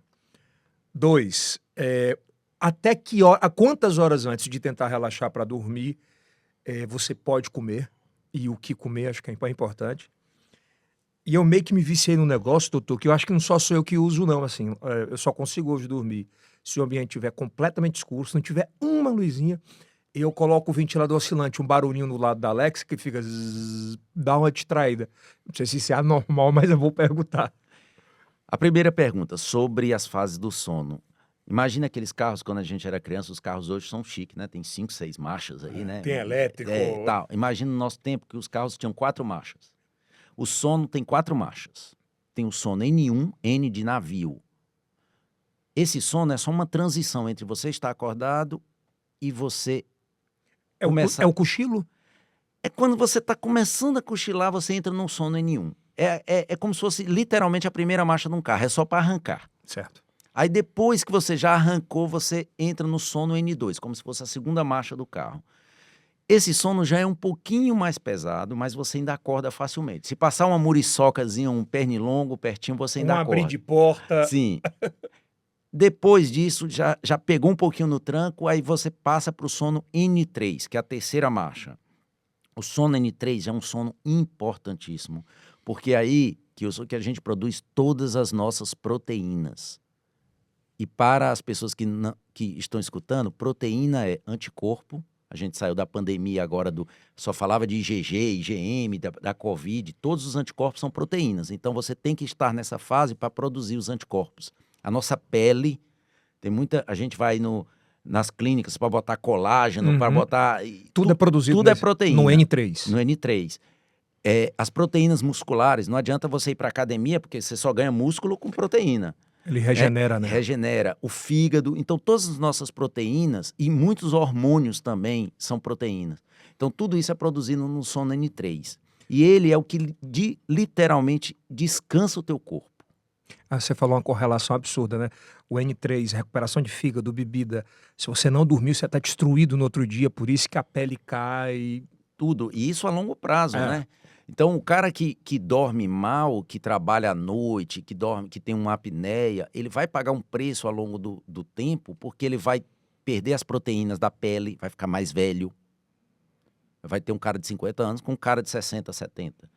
2, até que hora, a quantas horas antes de tentar relaxar para dormir você pode comer? E o que comer, acho que é importante. E eu meio que me viciei num negócio, doutor, que eu acho que não só sou eu que uso, não, assim. Eu só consigo hoje dormir se o ambiente estiver completamente escuro, se não tiver uma luzinha, eu coloco o ventilador oscilante, um barulhinho no lado da Alexa que fica zzz, dá uma distraída. Não sei se isso é anormal, mas eu vou perguntar. A primeira pergunta, sobre as fases do sono. Imagina aqueles carros, quando a gente era criança, os carros hoje são chiques, né? Tem 5, 6 marchas aí, né? Tem elétrico. Tal. Imagina no nosso tempo que os carros tinham 4 marchas. O sono tem 4 marchas. Tem o sono N1, N de navio. Esse sono é só uma transição entre você estar acordado e você começar... É o cochilo? É quando você está começando a cochilar, você entra num sono N1. É como se fosse literalmente a primeira marcha de um carro, é só para arrancar. Certo. Aí depois que você já arrancou, você entra no sono N2, como se fosse a segunda marcha do carro. Esse sono já é um pouquinho mais pesado, mas você ainda acorda facilmente. Se passar uma muriçocazinha, um pernilongo pertinho, você ainda acorda. Abrir de porta. Sim. Depois disso, já pegou um pouquinho no tranco, aí você passa para o sono N3, que é a terceira marcha. O sono N3 é um sono importantíssimo, porque aí que a gente produz todas as nossas proteínas. E para as pessoas que estão escutando, proteína é anticorpo. A gente saiu da pandemia agora, só falava de IgG, IgM, da Covid. Todos os anticorpos são proteínas. Então você tem que estar nessa fase para produzir os anticorpos. A nossa pele, a gente vai nas clínicas para botar colágeno, para botar... Tudo é produzido tudo é proteína. no N3. No N3. As proteínas musculares, não adianta você ir para academia, porque você só ganha músculo com proteína. Ele regenera, né? Regenera. O fígado. Então, todas as nossas proteínas e muitos hormônios também são proteínas. Então, tudo isso é produzido no sono N3. E ele é o que literalmente descansa o teu corpo. Você falou uma correlação absurda, né? O N3, recuperação de fígado, bebida. Se você não dormiu, você está destruído no outro dia, por isso que a pele cai. Tudo. E isso a longo prazo, né? Então, o cara que dorme mal, que trabalha à noite, que tem uma apneia, ele vai pagar um preço ao longo do tempo, porque ele vai perder as proteínas da pele, vai ficar mais velho. Vai ter um cara de 50 anos com um cara de 60, 70.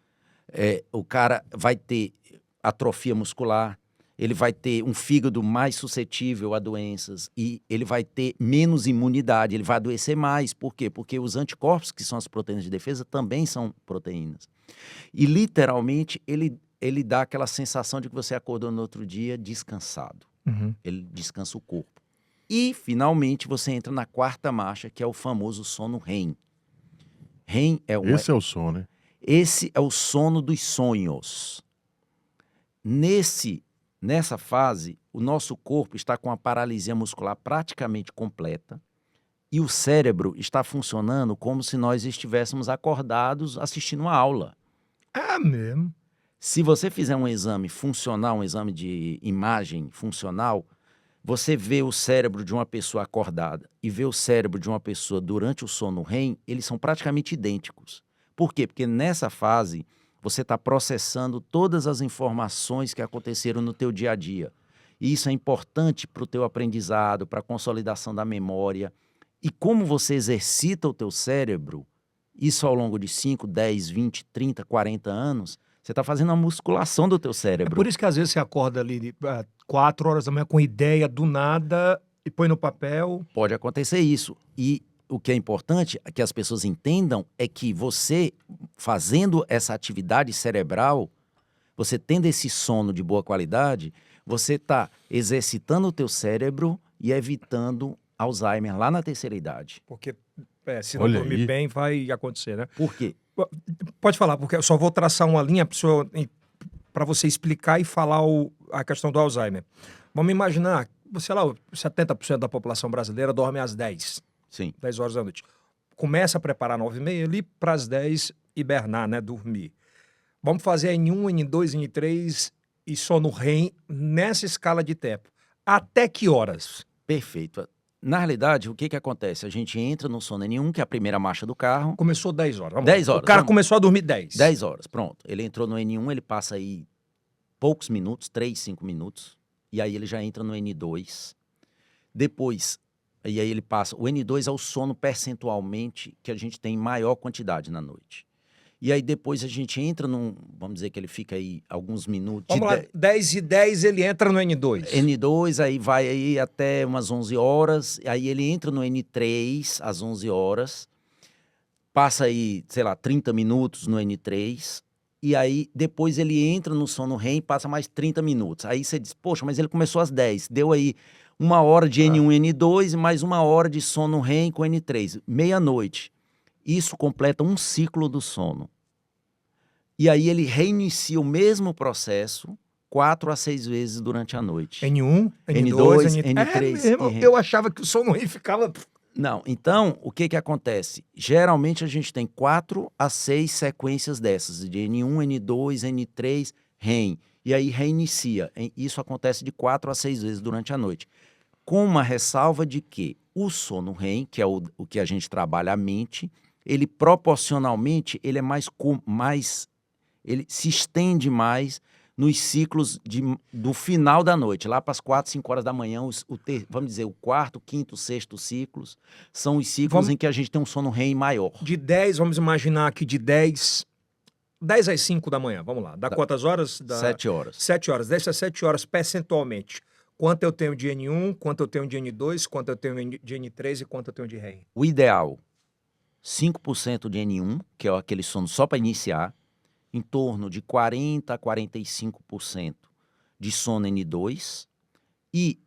O cara vai ter atrofia muscular, ele vai ter um fígado mais suscetível a doenças e ele vai ter menos imunidade, ele vai adoecer mais. Por quê? Porque os anticorpos, que são as proteínas de defesa, também são proteínas. E, literalmente, ele dá aquela sensação de que você acordou no outro dia descansado. Ele descansa o corpo. E, finalmente, você entra na quarta marcha, que é o famoso sono REM. REM é Esse é o sono, né? Esse é o sono dos sonhos. Nessa fase, o nosso corpo está com a paralisia muscular praticamente completa. E o cérebro está funcionando como se nós estivéssemos acordados assistindo uma aula. É mesmo. Se você fizer um exame funcional, um exame de imagem funcional, você vê o cérebro de uma pessoa acordada e vê o cérebro de uma pessoa durante o sono REM, eles são praticamente idênticos. Por quê? Porque nessa fase você está processando todas as informações que aconteceram no teu dia a dia. E isso é importante para o teu aprendizado, para a consolidação da memória. E como você exercita o teu cérebro, isso ao longo de 5, 10, 20, 30, 40 anos, você está fazendo a musculação do teu É cérebro. por isso que às vezes você acorda ali 4 horas da manhã com ideia do nada e põe no papel. Pode acontecer isso. E o que é importante que as pessoas entendam é que você, fazendo essa atividade cerebral, você tendo esse sono de boa qualidade, você está exercitando o teu cérebro e evitando Alzheimer lá na terceira idade. Porque se não Olha dormir aí. bem, vai acontecer, né? Por quê? Pode falar, porque eu só vou traçar uma linha para você explicar e falar a questão do Alzheimer. Vamos imaginar, sei lá, 70% da população brasileira dorme às 10 Sim. horas da noite. Começa a preparar 9h30 ali para as 10 hibernar, né? Dormir. Vamos fazer N1, N2, N3 e sono REM nessa escala de tempo. Até que horas? Perfeito. Na realidade, o que acontece? A gente entra no sono N1, que é a primeira marcha do carro. Começou 10 horas. Vamos 10 lá. horas, O cara vamos. começou a dormir 10. 10 horas, pronto. Ele entrou no N1, ele passa aí poucos minutos, 3, 5 minutos. E aí ele já entra no N2. Depois, e aí ele passa... O N2 é o sono percentualmente que a gente tem em maior quantidade na noite. E aí depois a gente entra num... Vamos dizer que ele fica aí alguns minutos... Vamos lá, 10h10 ele entra no N2. N2, aí vai aí até umas 11 horas, aí ele entra no N3 às 11 horas, passa aí, sei lá, 30 minutos no N3, e aí depois ele entra no sono REM e passa mais 30 minutos. Aí você diz, poxa, mas ele começou às 10, deu aí 1 hora de N1 N2 e mais 1 hora de sono REM com N3, meia-noite. Isso completa um ciclo do sono. E aí ele reinicia o mesmo processo 4 a 6 vezes durante a noite. N1, N2, N2, N3 É mesmo? e REM. Eu achava que o sono REM ficava... Não, então, o que acontece? Geralmente a gente tem 4 a 6 sequências dessas, de N1, N2, N3, REM. E aí reinicia. Isso acontece de 4 a 6 vezes durante a noite. Com uma ressalva de que o sono REM, que é o que a gente trabalha a mente, ele proporcionalmente ele é mais ele se estende mais nos ciclos do final da noite, lá para as 4, 5 horas da manhã, vamos dizer, o quarto, quinto, sexto ciclos, são os ciclos em que a gente tem um sono REM maior. De 10, vamos imaginar aqui de 10 às 5 da manhã, vamos lá. Dá quantas horas? 7 horas. 7 horas. 10 a 7 horas percentualmente. Quanto eu tenho de N1, quanto eu tenho de N2, quanto eu tenho de N3 e quanto eu tenho de REM? O ideal, 5% de N1, que é aquele sono só para iniciar, em torno de 40% a 45% de sono N2 e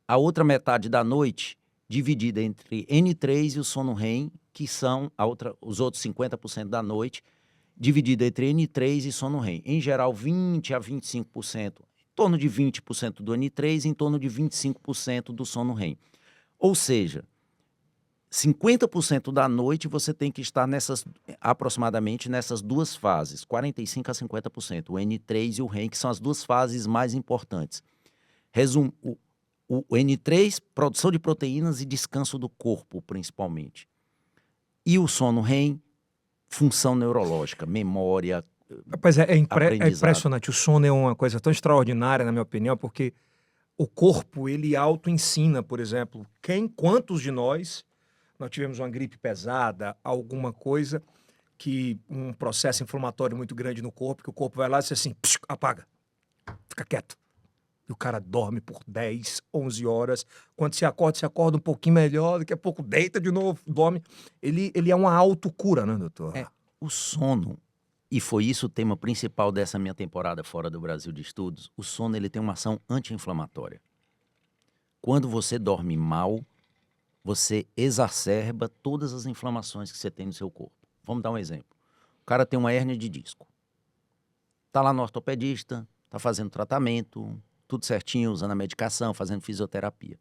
a outra metade da noite dividida entre N3 e o sono REM, que são os outros 50% da noite, dividida entre N3 e sono REM. Em geral, 20% a 25%, em torno de 20% do N3 e em torno de 25% do sono REM. Ou seja, 50% da noite você tem que estar aproximadamente nessas duas fases, 45% a 50%, o N3 e o REM, que são as duas fases mais importantes. Resumo, o N3, produção de proteínas e descanso do corpo, principalmente. E o sono REM, função neurológica, memória, Pois é aprendizado. impressionante. O sono é uma coisa tão extraordinária, na minha opinião, porque o corpo, ele auto-ensina, por exemplo, quantos de nós tivemos uma gripe pesada, alguma coisa, um processo inflamatório muito grande no corpo, que o corpo vai lá e diz assim, apaga, fica quieto. E o cara dorme por 10, 11 horas. Quando se acorda um pouquinho melhor, daqui a pouco deita de novo, dorme. Ele é uma autocura, né, doutor? O sono, e foi isso o tema principal dessa minha temporada fora do Brasil de estudos, o sono ele tem uma ação anti-inflamatória. Quando você dorme mal, você exacerba todas as inflamações que você tem no seu corpo. Vamos dar um exemplo. O cara tem uma hérnia de disco. Está lá no ortopedista, está fazendo tratamento, tudo certinho, usando a medicação, fazendo fisioterapia.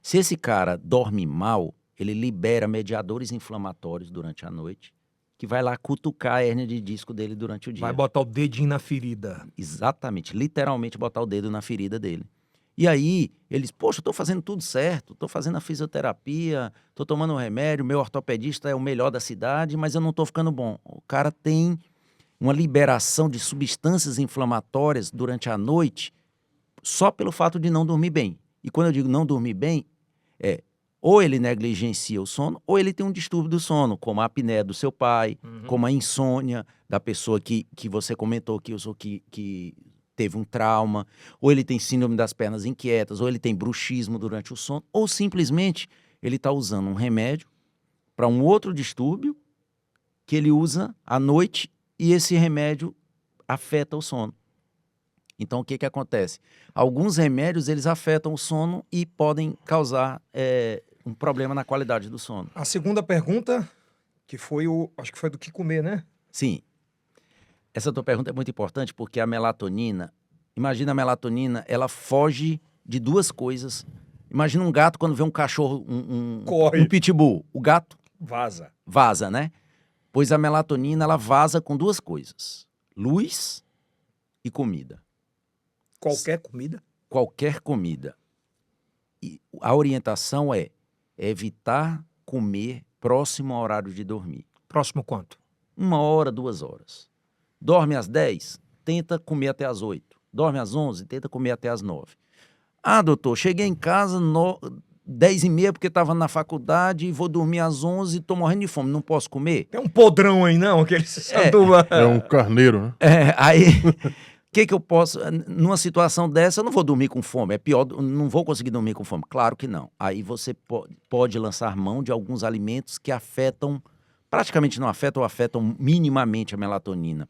Se esse cara dorme mal, ele libera mediadores inflamatórios durante a noite, que vai lá cutucar a hérnia de disco dele durante o dia. Vai botar o dedinho na ferida. Exatamente, literalmente botar o dedo na ferida dele. E aí, eles, poxa, eu tô fazendo tudo certo, tô fazendo a fisioterapia, tô tomando um remédio, meu ortopedista é o melhor da cidade, mas eu não tô ficando bom. O cara tem uma liberação de substâncias inflamatórias durante a noite só pelo fato de não dormir bem. E quando eu digo não dormir bem, ou ele negligencia o sono, ou ele tem um distúrbio do sono, como a apneia do seu pai, como a insônia da pessoa que você comentou que teve um trauma, ou ele tem síndrome das pernas inquietas, ou ele tem bruxismo durante o sono, ou simplesmente ele está usando um remédio para um outro distúrbio que ele usa à noite e esse remédio afeta o sono. Então, o que acontece? Alguns remédios, eles afetam o sono e podem causar um problema na qualidade do sono. A segunda pergunta, que foi acho que foi do que comer, né? Sim. Essa tua pergunta é muito importante porque a melatonina, imagina a melatonina, ela foge de duas coisas. Imagina um gato quando vê um cachorro, Corre. um pitbull. O gato Vaza. né? Pois a melatonina, ela vaza com duas coisas: luz e comida. Qualquer comida. Qualquer comida. E a orientação é evitar comer próximo ao horário de dormir. Próximo quanto? 1 hora, 2 horas. Dorme às 10, tenta comer até às 8. Dorme às 11, tenta comer até às 9. Ah, doutor, cheguei em casa 10h30 porque estava na faculdade e vou dormir às 11 e estou morrendo de fome, não posso comer? Tem um podrão aí, não? Aquele sanduba. É um carneiro, né? Aí, o que eu posso... Numa situação dessa, eu não vou dormir com fome. É pior, não vou conseguir dormir com fome. Claro que não. Aí você pode lançar mão de alguns alimentos que afetam, praticamente não afetam ou afetam minimamente a melatonina.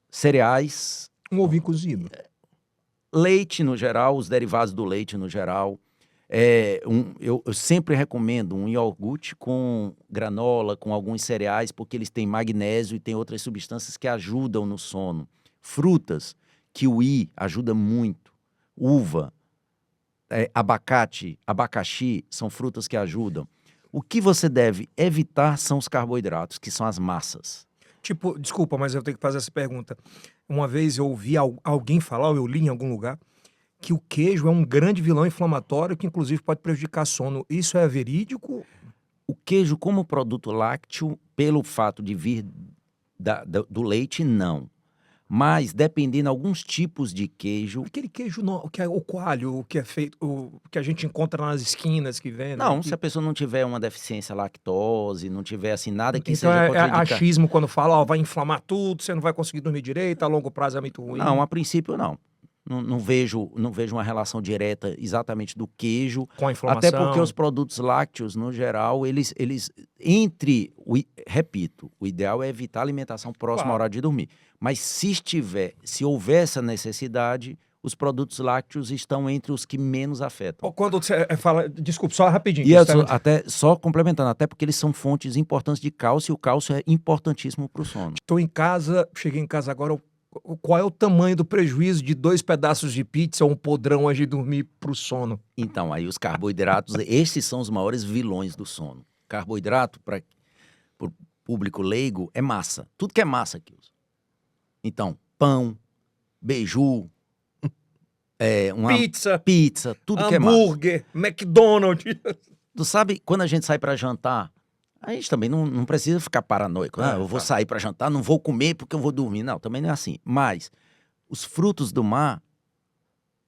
Cereais, Um ovinho cozido. leite no geral, os derivados do leite no geral. Eu sempre recomendo um iogurte com granola, com alguns cereais, porque eles têm magnésio e tem outras substâncias que ajudam no sono. Frutas, kiwi ajuda muito. Uva, abacaxi são frutas que ajudam. O que você deve evitar são os carboidratos, que são as massas. Tipo, desculpa, mas eu tenho que fazer essa pergunta. Uma vez eu ouvi alguém falar, ou eu li em algum lugar, que o queijo é um grande vilão inflamatório que inclusive pode prejudicar sono. Isso é verídico? O queijo como produto lácteo, pelo fato de vir do leite, não. Mas, dependendo, alguns tipos de queijo... Aquele queijo que é o coalho, o que é feito, o que a gente encontra nas esquinas que vende. Não, se a pessoa não tiver uma deficiência lactose, não tiver assim nada que Então seja é contraindicado. achismo quando fala, ó, vai inflamar tudo, você não vai conseguir dormir direito, a longo prazo é muito ruim. Não, a princípio não. Não vejo uma relação direta exatamente do queijo. Com a inflamação. Até porque os produtos lácteos, no geral, repito, o ideal é evitar a alimentação próxima à hora de dormir. Mas se houver essa necessidade, os produtos lácteos estão entre os que menos afetam. Quando você fala, desculpa, só rapidinho. E até só complementando, até porque eles são fontes importantes de cálcio, e o cálcio é importantíssimo para o sono. Estou em casa, cheguei em casa agora, qual é o tamanho do prejuízo de 2 pedaços de pizza ou um podrão antes de dormir para o sono? Então, aí os carboidratos, esses são os maiores vilões do sono. Carboidrato, para o público leigo, é massa. Tudo que é massa que usa. Então, pão, beiju, uma pizza, tudo que é massa. Hambúrguer, McDonald's. Tu sabe, quando a gente sai para jantar, a gente também não precisa ficar paranoico. Eu vou sair para jantar, não vou comer porque eu vou dormir. Não, também não é assim. Mas os frutos do mar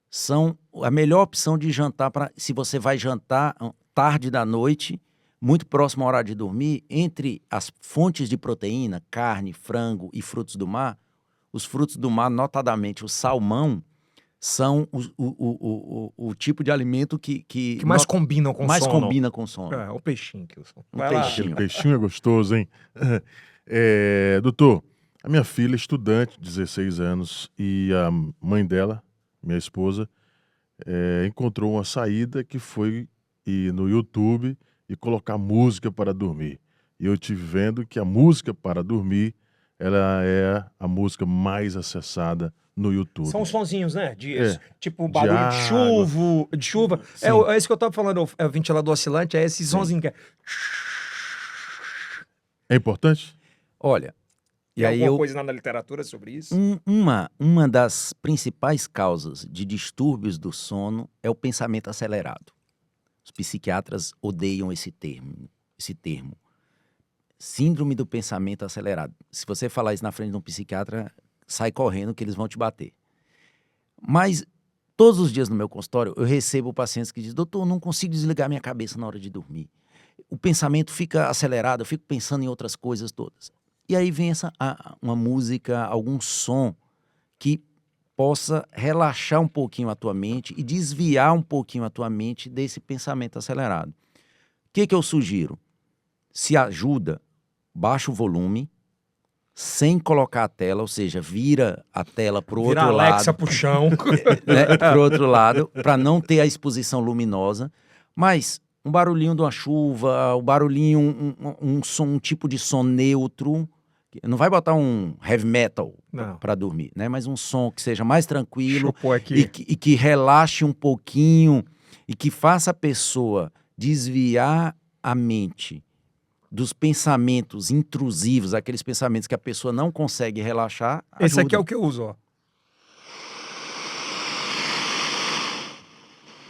são a melhor opção de jantar se você vai jantar tarde da noite, muito próximo à hora de dormir. Entre as fontes de proteína, carne, frango e frutos do mar, os frutos do mar, notadamente o salmão, são o tipo de alimento que mais combinam com mais sono. combina com sono. O peixinho, Kilson. Aquele peixinho é gostoso, hein? Doutor, a minha filha é estudante, 16 anos, e a mãe dela, minha esposa, encontrou uma saída que foi ir no YouTube e colocar música para dormir. E eu tive vendo que a música para dormir ela é a música mais acessada no YouTube. São os sonzinhos, né? Tipo De barulho água. de chuva. Sim. É isso que eu tava falando, é o ventilador oscilante, é esse sonzinho que é... É importante? Olha, e Tem aí alguma coisa na literatura sobre isso? uma das principais causas de distúrbios do sono é o pensamento acelerado. Os psiquiatras odeiam esse termo. Síndrome do pensamento acelerado. Se você falar isso na frente de um psiquiatra, sai correndo que eles vão te bater. Mas todos os dias no meu consultório eu recebo pacientes que dizem: doutor, eu não consigo desligar minha cabeça na hora de dormir. O pensamento fica acelerado, eu fico pensando em outras coisas todas. E aí vem uma música, algum som que possa relaxar um pouquinho a tua mente e desviar um pouquinho a tua mente desse pensamento acelerado. O que eu sugiro? Se ajuda, baixa o volume, sem colocar a tela, ou seja, vira a tela para o outro lado. Vira a Alexa pro chão. Né, para o outro lado, para não ter a exposição luminosa. Mas um barulhinho de uma chuva, um barulhinho, um tipo de som neutro. Não vai botar um heavy metal para dormir, né? Mas um som que seja mais tranquilo e que relaxe um pouquinho e que faça a pessoa desviar a mente dos pensamentos intrusivos, aqueles pensamentos que a pessoa não consegue relaxar. Esse aqui é o que eu uso, ó.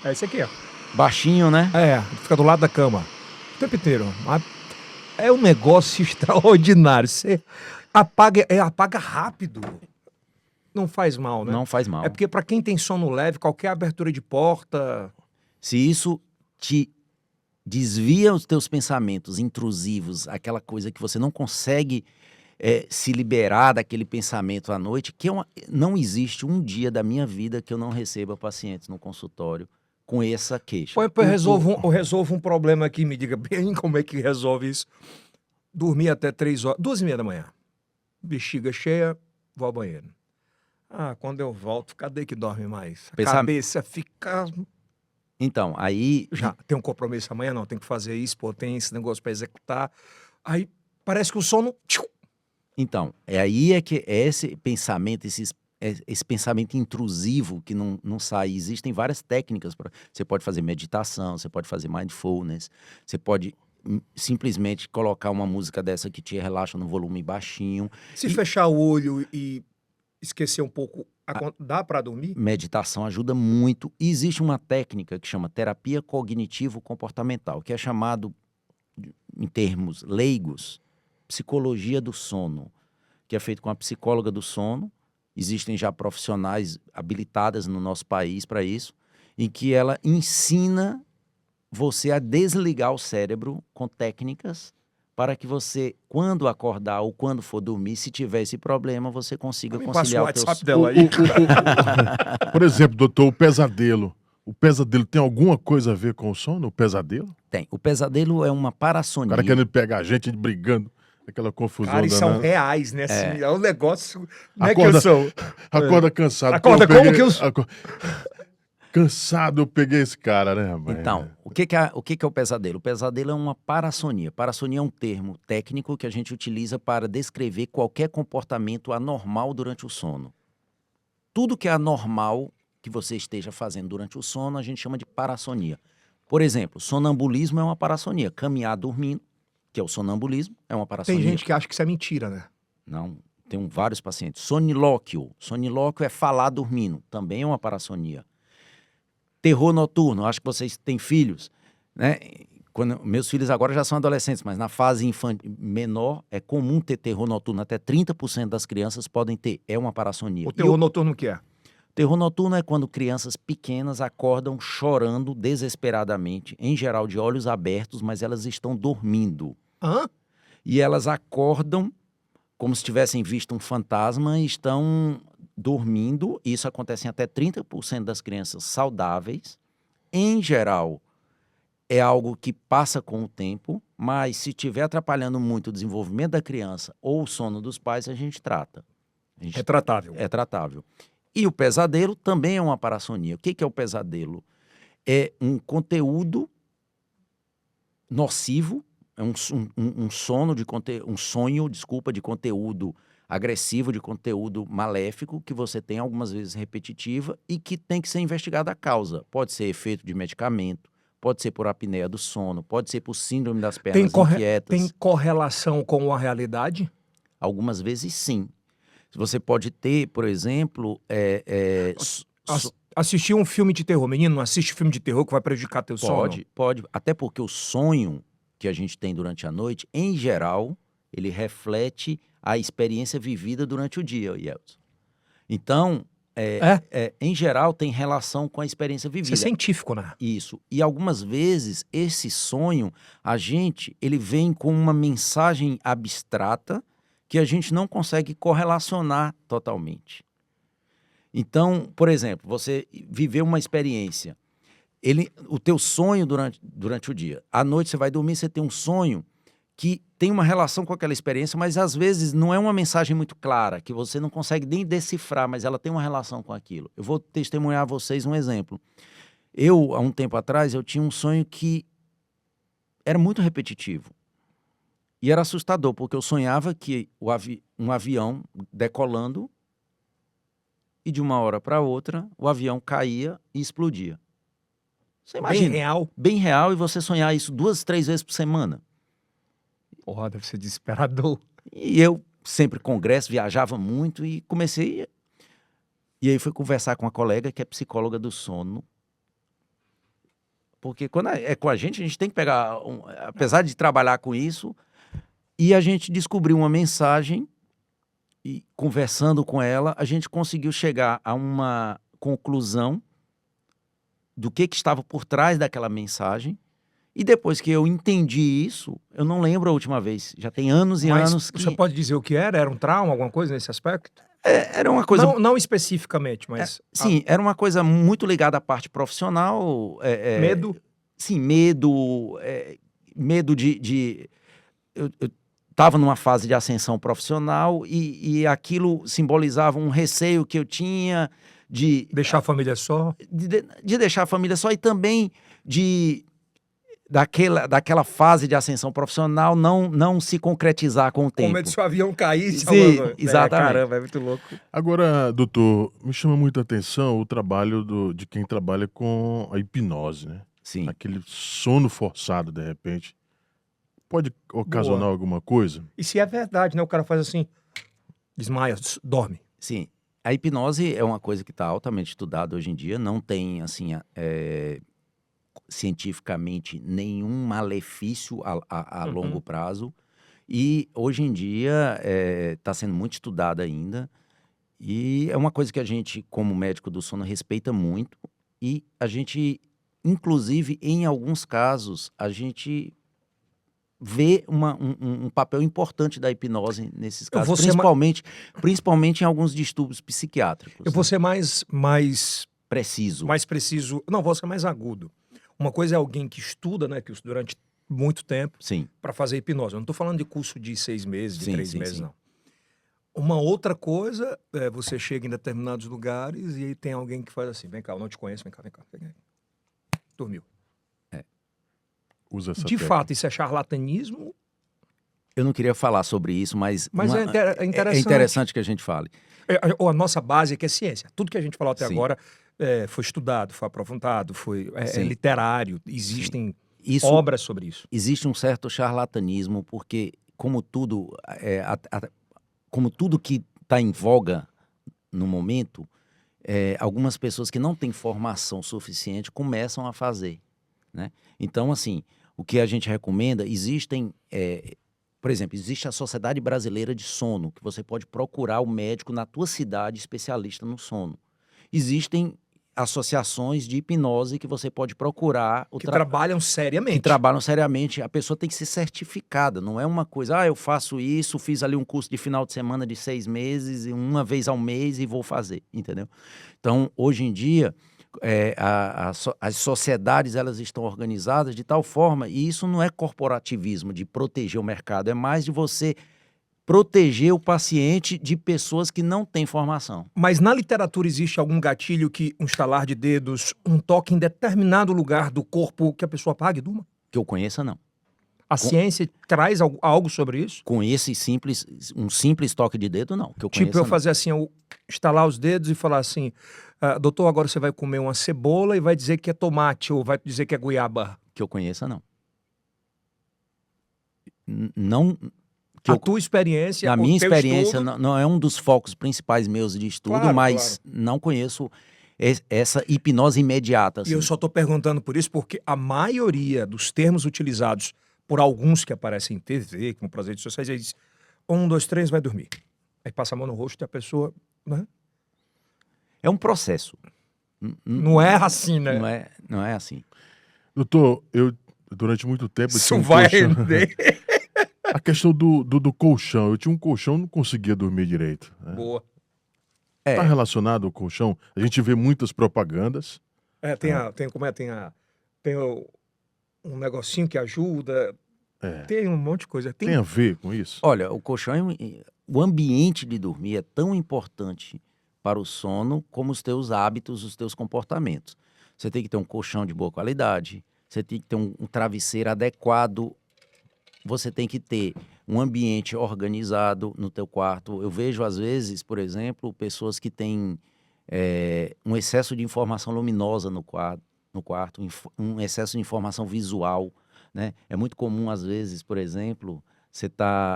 É esse aqui, ó. Baixinho, né? É, fica do lado da cama o tempo inteiro. É um negócio extraordinário. Você apaga rápido. Não faz mal, né? Não faz mal. É porque para quem tem sono leve, qualquer abertura de porta... Se isso te desvia os teus pensamentos intrusivos, aquela coisa que você não consegue se liberar daquele pensamento à noite, não existe um dia da minha vida que eu não receba pacientes no consultório com essa queixa. Eu resolvo um problema aqui, me diga bem como é que resolve isso. Dormir até 3 horas, 2h30 da manhã. Bexiga cheia, vou ao banheiro. Quando eu volto, cadê que dorme mais? A cabeça fica... Então, aí... Já tem um compromisso amanhã, não, tem que fazer isso, pô, tem esse negócio para executar. Aí parece que o sono... Então, aí é que esse pensamento, esse pensamento intrusivo que não sai. Existem várias técnicas. Você pode fazer meditação, você pode fazer mindfulness, você pode simplesmente colocar uma música dessa que te relaxa no volume baixinho. Se fechar o olho e esquecer um pouco, dá para dormir? Meditação ajuda muito. E existe uma técnica que chama terapia cognitivo-comportamental, que é chamado, em termos leigos, psicologia do sono, que é feito com a psicóloga do sono. Existem já profissionais habilitadas no nosso país para isso, em que ela ensina você a desligar o cérebro com técnicas para que você, quando acordar ou quando for dormir, se tiver esse problema, você consiga conciliar o teu sono. Dela aí. Por exemplo, doutor, o pesadelo. O pesadelo tem alguma coisa a ver com o sono? O pesadelo? Tem. O pesadelo é uma parassonia. O cara querendo pegar a gente brigando. Aquela confusão. Cara, e são danada. reais, né? Assim, é um negócio... Não Acorda, é que eu sou... Acorda cansado. Acorda como que eu... Cansado, eu peguei esse cara, né, rapaz? Então, o que é o pesadelo? O pesadelo é uma parassonia. Parassonia é um termo técnico que a gente utiliza para descrever qualquer comportamento anormal durante o sono. Tudo que é anormal que você esteja fazendo durante o sono, a gente chama de parassonia. Por exemplo, sonambulismo é uma parassonia. Caminhar dormindo, que é o sonambulismo, é uma parassonia. Tem gente que acha que isso é mentira, né? Não, tem vários pacientes. Sonilóquio. Sonilóquio é falar dormindo, também é uma parassonia. Terror noturno, acho que vocês têm filhos, né? Meus filhos agora já são adolescentes, mas na fase menor é comum ter terror noturno. Até 30% das crianças podem ter. É uma parassonia. O terror noturno o que é? Terror noturno é quando crianças pequenas acordam chorando desesperadamente, em geral de olhos abertos, mas elas estão dormindo. E elas acordam como se tivessem visto um fantasma e estão dormindo. Isso acontece em até 30% das crianças saudáveis. Em geral, é algo que passa com o tempo, mas se estiver atrapalhando muito o desenvolvimento da criança ou o sono dos pais, a gente trata. É tratável. É tratável. E o pesadelo também é uma parassonia. O que é o pesadelo? É um conteúdo nocivo, é um sonho de conteúdo agressivo, de conteúdo maléfico, que você tem algumas vezes repetitiva e que tem que ser investigada a causa. Pode ser efeito de medicamento, pode ser por apneia do sono, pode ser por síndrome das Tem, pernas inquietas. tem correlação com a realidade? Algumas vezes sim. Você pode ter, por exemplo, Assistir um filme de terror. Menino, não assiste filme de terror que vai prejudicar teu sono. pode. Até porque o sonho que a gente tem durante a noite, em geral, ele reflete a experiência vivida durante o dia, Yeltsin. Então, em geral, tem relação com a experiência Isso vivida. é científico, né? Isso. E algumas vezes, esse sonho, ele vem com uma mensagem abstrata que a gente não consegue correlacionar totalmente. Então, por exemplo, você viveu uma experiência, o teu sonho durante o dia. À noite você vai dormir, você tem um sonho que tem uma relação com aquela experiência, mas às vezes não é uma mensagem muito clara, que você não consegue nem decifrar, mas ela tem uma relação com aquilo. Eu vou testemunhar a vocês um exemplo. Há um tempo atrás, eu tinha um sonho que era muito repetitivo. E era assustador, porque eu sonhava que um avião decolando e de uma hora para outra o avião caía e explodia. Você imagina? Bem real. Bem real, e você sonhar isso 2, 3 vezes por semana. Porra, deve ser desesperador. E eu sempre congresso, viajava muito e comecei... E aí fui conversar com uma colega que é psicóloga do sono. Porque quando é com a gente tem que pegar... apesar de trabalhar com isso, e a gente descobriu uma mensagem e conversando com ela, a gente conseguiu chegar a uma conclusão do que estava por trás daquela mensagem. E depois que eu entendi isso, eu não lembro a última vez. Já tem anos e Mas anos que... você pode dizer o que era? Era um trauma, alguma coisa nesse aspecto? Era uma coisa... Não especificamente, mas... sim, era uma coisa muito ligada à parte profissional. Medo? Sim, medo. Medo de... Eu estava numa fase de ascensão profissional e aquilo simbolizava um receio que eu tinha de... Deixar a família só? De deixar a família só, e também daquela fase de ascensão profissional não se concretizar com o tempo. Com medo se o avião caísse. Sim, exatamente. Caramba, é muito louco. Agora, doutor, me chama muita atenção o trabalho de quem trabalha com a hipnose, né? Sim. Aquele sono forçado, de repente. Pode ocasionar alguma coisa? E se é verdade, né? O cara faz assim, desmaia, dorme. Sim. A hipnose é uma coisa que está altamente estudada hoje em dia. Não tem, assim, cientificamente nenhum malefício a longo prazo. E hoje em dia está sendo muito estudada ainda. E é uma coisa que a gente, como médico do sono, respeita muito. E a gente, inclusive, em alguns casos, a gente vê um papel importante da hipnose nesses casos, principalmente em alguns distúrbios psiquiátricos. Eu vou ser mais preciso. Mais preciso. Não, vou ser mais agudo. Uma coisa é alguém que estuda, né, que durante muito tempo, para fazer hipnose. Eu não estou falando de curso de 6 meses, de 3 meses, não. Uma outra coisa é você chega em determinados lugares e aí tem alguém que faz assim, vem cá, eu não te conheço, vem cá. Dormiu. Usa essa de técnica. fato, isso é charlatanismo? Eu não queria falar sobre isso, mas é interessante. É interessante que a gente fale. A nossa base é que é ciência. Tudo que a gente falou até agora foi estudado, foi aprofundado, é literário. Existem obras sobre isso. Existe um certo charlatanismo, porque como tudo que está em voga no momento, algumas pessoas que não têm formação suficiente começam a fazer, né? Então, assim, o que a gente recomenda, por exemplo, existe a Sociedade Brasileira de Sono, que você pode procurar o médico na tua cidade especialista no sono. Existem associações de hipnose que você pode procurar. Que trabalham seriamente. Que trabalham seriamente. A pessoa tem que ser certificada. Não é uma coisa, eu faço isso, fiz ali um curso de final de semana de 6 meses, uma vez ao mês e vou fazer, entendeu? Então, hoje em dia, as sociedades, elas estão organizadas de tal forma, e isso não é corporativismo de proteger o mercado, é mais de você proteger o paciente de pessoas que não têm formação. Mas na literatura existe algum gatilho que um estalar de dedos, um toque em determinado lugar do corpo que a pessoa apague e durma? Que eu conheça, não. A ciência traz algo sobre isso? Com um simples toque de dedo, não. Que eu Tipo, conheça, eu não. fazer assim, eu estalar os dedos e falar assim, doutor, agora você vai comer uma cebola e vai dizer que é tomate, ou vai dizer que é goiaba. Que eu conheça, não. Não. Que A eu, tua experiência, na o minha teu experiência, estudo... não é um dos focos principais meus de estudo, Claro, mas não conheço essa hipnose imediata. E eu Assim. só estou perguntando por isso porque a maioria dos termos utilizados por alguns que aparecem em TV, como para as redes sociais, eles 1, 2, 3, vai dormir. Aí passa a mão no rosto e a pessoa... Né? É um processo. Não é assim, né? Não é assim. Doutor, eu durante muito tempo eu Isso tinha um vai colchão. render. A questão do colchão. Eu tinha um colchão, não conseguia dormir direito. Né? Boa. Está relacionado ao colchão? A gente vê muitas propagandas. Tem um negocinho que ajuda. Tem um monte de coisa. Tem a ver com isso? Olha, o colchão, o ambiente de dormir é tão importante para o sono como os teus hábitos, os teus comportamentos. Você tem que ter um colchão de boa qualidade, você tem que ter um travesseiro adequado, você tem que ter um ambiente organizado no teu quarto. Eu vejo, às vezes, por exemplo, pessoas que têm um excesso de informação luminosa no quarto, um excesso de informação visual, né? É muito comum, às vezes, por exemplo,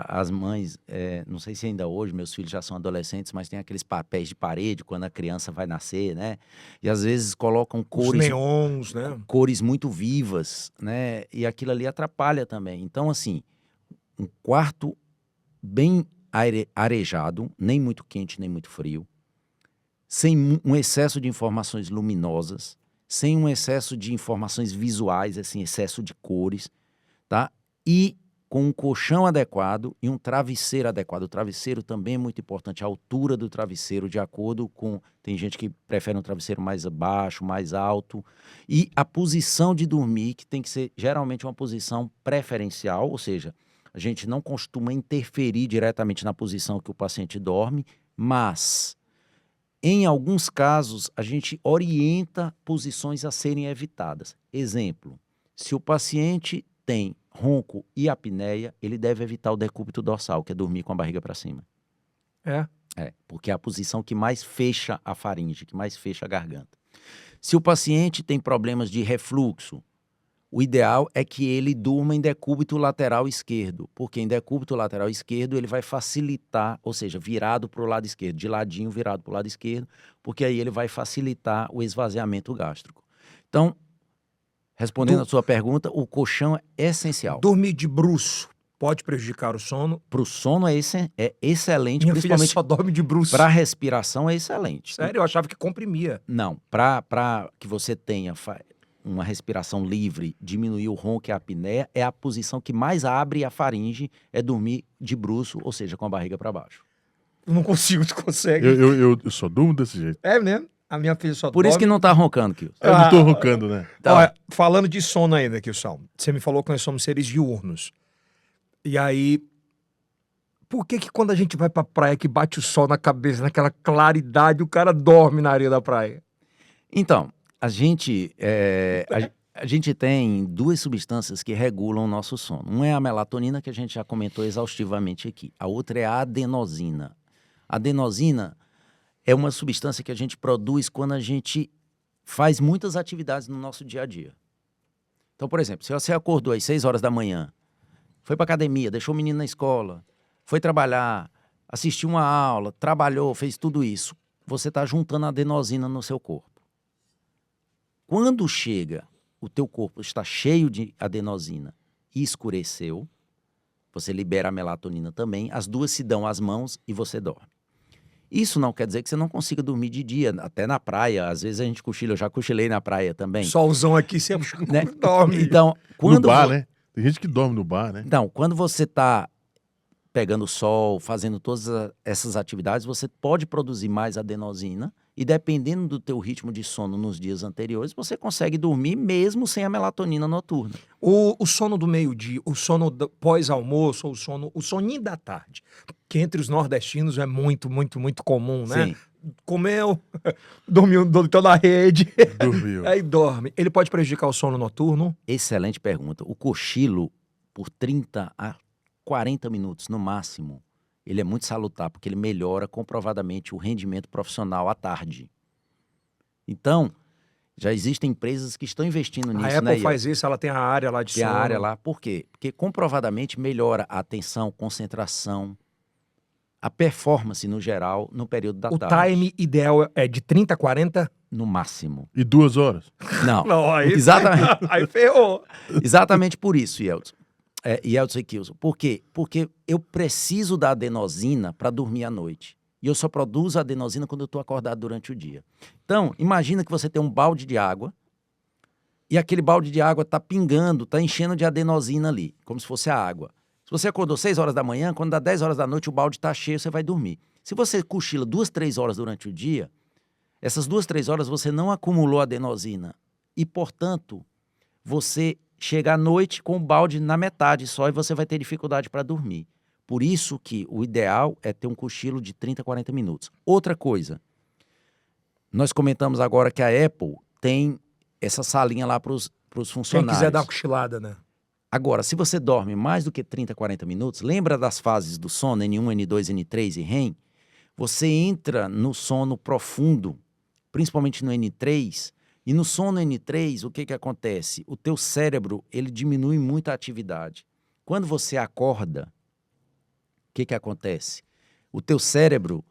as mães, não sei se ainda hoje, meus filhos já são adolescentes, mas tem aqueles papéis de parede quando a criança vai nascer, né? E às vezes colocam Os neons, né? cores muito vivas, né? E aquilo ali atrapalha também. Então, assim, um quarto bem arejado, nem muito quente, nem muito frio, sem um excesso de informações luminosas, sem um excesso de informações visuais, assim, excesso de cores, tá? E com um colchão adequado e um travesseiro adequado. O travesseiro também é muito importante, a altura do travesseiro, de acordo com... Tem gente que prefere um travesseiro mais baixo, mais alto. E a posição de dormir, que tem que ser geralmente uma posição preferencial, ou seja, a gente não costuma interferir diretamente na posição que o paciente dorme, mas... Em alguns casos, a gente orienta posições a serem evitadas. Exemplo, se o paciente tem ronco e apneia, ele deve evitar o decúbito dorsal, que é dormir com a barriga para cima. Porque é a posição que mais fecha a faringe, que mais fecha a garganta. Se o paciente tem problemas de refluxo, o ideal é que ele durma em decúbito lateral esquerdo, porque em decúbito lateral esquerdo ele vai facilitar, ou seja, virado para o lado esquerdo, de ladinho virado para o lado esquerdo, porque aí ele vai facilitar o esvaziamento gástrico. Então, respondendo a sua pergunta, o colchão é essencial. Dormir de bruço pode prejudicar o sono? Para o sono é excelente, Minha filha principalmente só dorme de bruço. para a respiração é excelente. Sério, eu achava que comprimia. Não, para que você tenha uma respiração livre, diminuir o ronco e a apneia, é a posição que mais abre a faringe, é dormir de bruço, ou seja, com a barriga para baixo. Eu não consigo, tu consegue. Eu só durmo desse jeito. É mesmo? A minha filha só Por dorme... isso que não tá roncando, Kilson. Eu não tô roncando, né? Então, Olha, falando de sono ainda, Kilson, você me falou que nós somos seres diurnos. E aí, por que quando a gente vai pra praia que bate o sol na cabeça, naquela claridade, o cara dorme na areia da praia? Então, a gente tem duas substâncias que regulam o nosso sono. Uma é a melatonina, que a gente já comentou exaustivamente aqui. A outra é a adenosina. A adenosina é uma substância que a gente produz quando a gente faz muitas atividades no nosso dia a dia. Então, por exemplo, se você acordou às 6 horas da manhã, foi para academia, deixou o menino na escola, foi trabalhar, assistiu uma aula, trabalhou, fez tudo isso, você está juntando adenosina no seu corpo. Quando chega, o teu corpo está cheio de adenosina e escureceu, você libera a melatonina também, as duas se dão as mãos e você dorme. Isso não quer dizer que você não consiga dormir de dia, até na praia, às vezes a gente cochila, eu já cochilei na praia também. Solzão aqui, você Né? dorme. Então, No bar, né? Tem gente que dorme no bar, né? Então, quando você está pegando sol, fazendo todas essas atividades, você pode produzir mais adenosina e dependendo do teu ritmo de sono nos dias anteriores, você consegue dormir mesmo sem a melatonina noturna. O sono do meio-dia, o sono pós-almoço, o soninho da tarde, que entre os nordestinos é muito, muito, muito comum, né? Sim. Comeu, dormiu, deitou na rede, Dormiu. aí dorme. Ele pode prejudicar o sono noturno? Excelente pergunta. O cochilo por 30 a 40 minutos no máximo, ele é muito salutar, porque ele melhora comprovadamente o rendimento profissional à tarde. Então, já existem empresas que estão investindo A nisso, Apple né, faz isso, ela tem a área lá de tem a sono. área lá. Por quê? Porque comprovadamente melhora a atenção, concentração, a performance no geral no período da O tarde. time ideal é de 30 a 40? No máximo. E 2 horas? Não. Não, aí, Exatamente. aí ferrou. Exatamente por isso, Yeltsin. Yeltsin e Kilson. Por quê? Porque eu preciso da adenosina para dormir à noite. E eu só produzo a adenosina quando eu estou acordado durante o dia. Então, imagina que você tem um balde de água e aquele balde de água está pingando, está enchendo de adenosina ali, como se fosse a água. Se você acordou 6 horas da manhã, quando dá 10 horas da noite o balde está cheio, você vai dormir. Se você cochila 2, 3 horas durante o dia, essas 2, 3 horas você não acumulou adenosina e, portanto, você chega à noite com o balde na metade só e você vai ter dificuldade para dormir. Por isso que o ideal é ter um cochilo de 30 a 40 minutos. Outra coisa, nós comentamos agora que a Apple tem essa salinha lá para os Quem funcionários. quiser dar uma cochilada, né? Agora, se você dorme mais do que 30 a 40 minutos, lembra das fases do sono, N1, N2, N3 e REM? Você entra no sono profundo, principalmente no N3, e no sono N3, o que acontece? O teu cérebro, ele diminui muito a atividade. Quando você acorda, o que acontece? O teu cérebro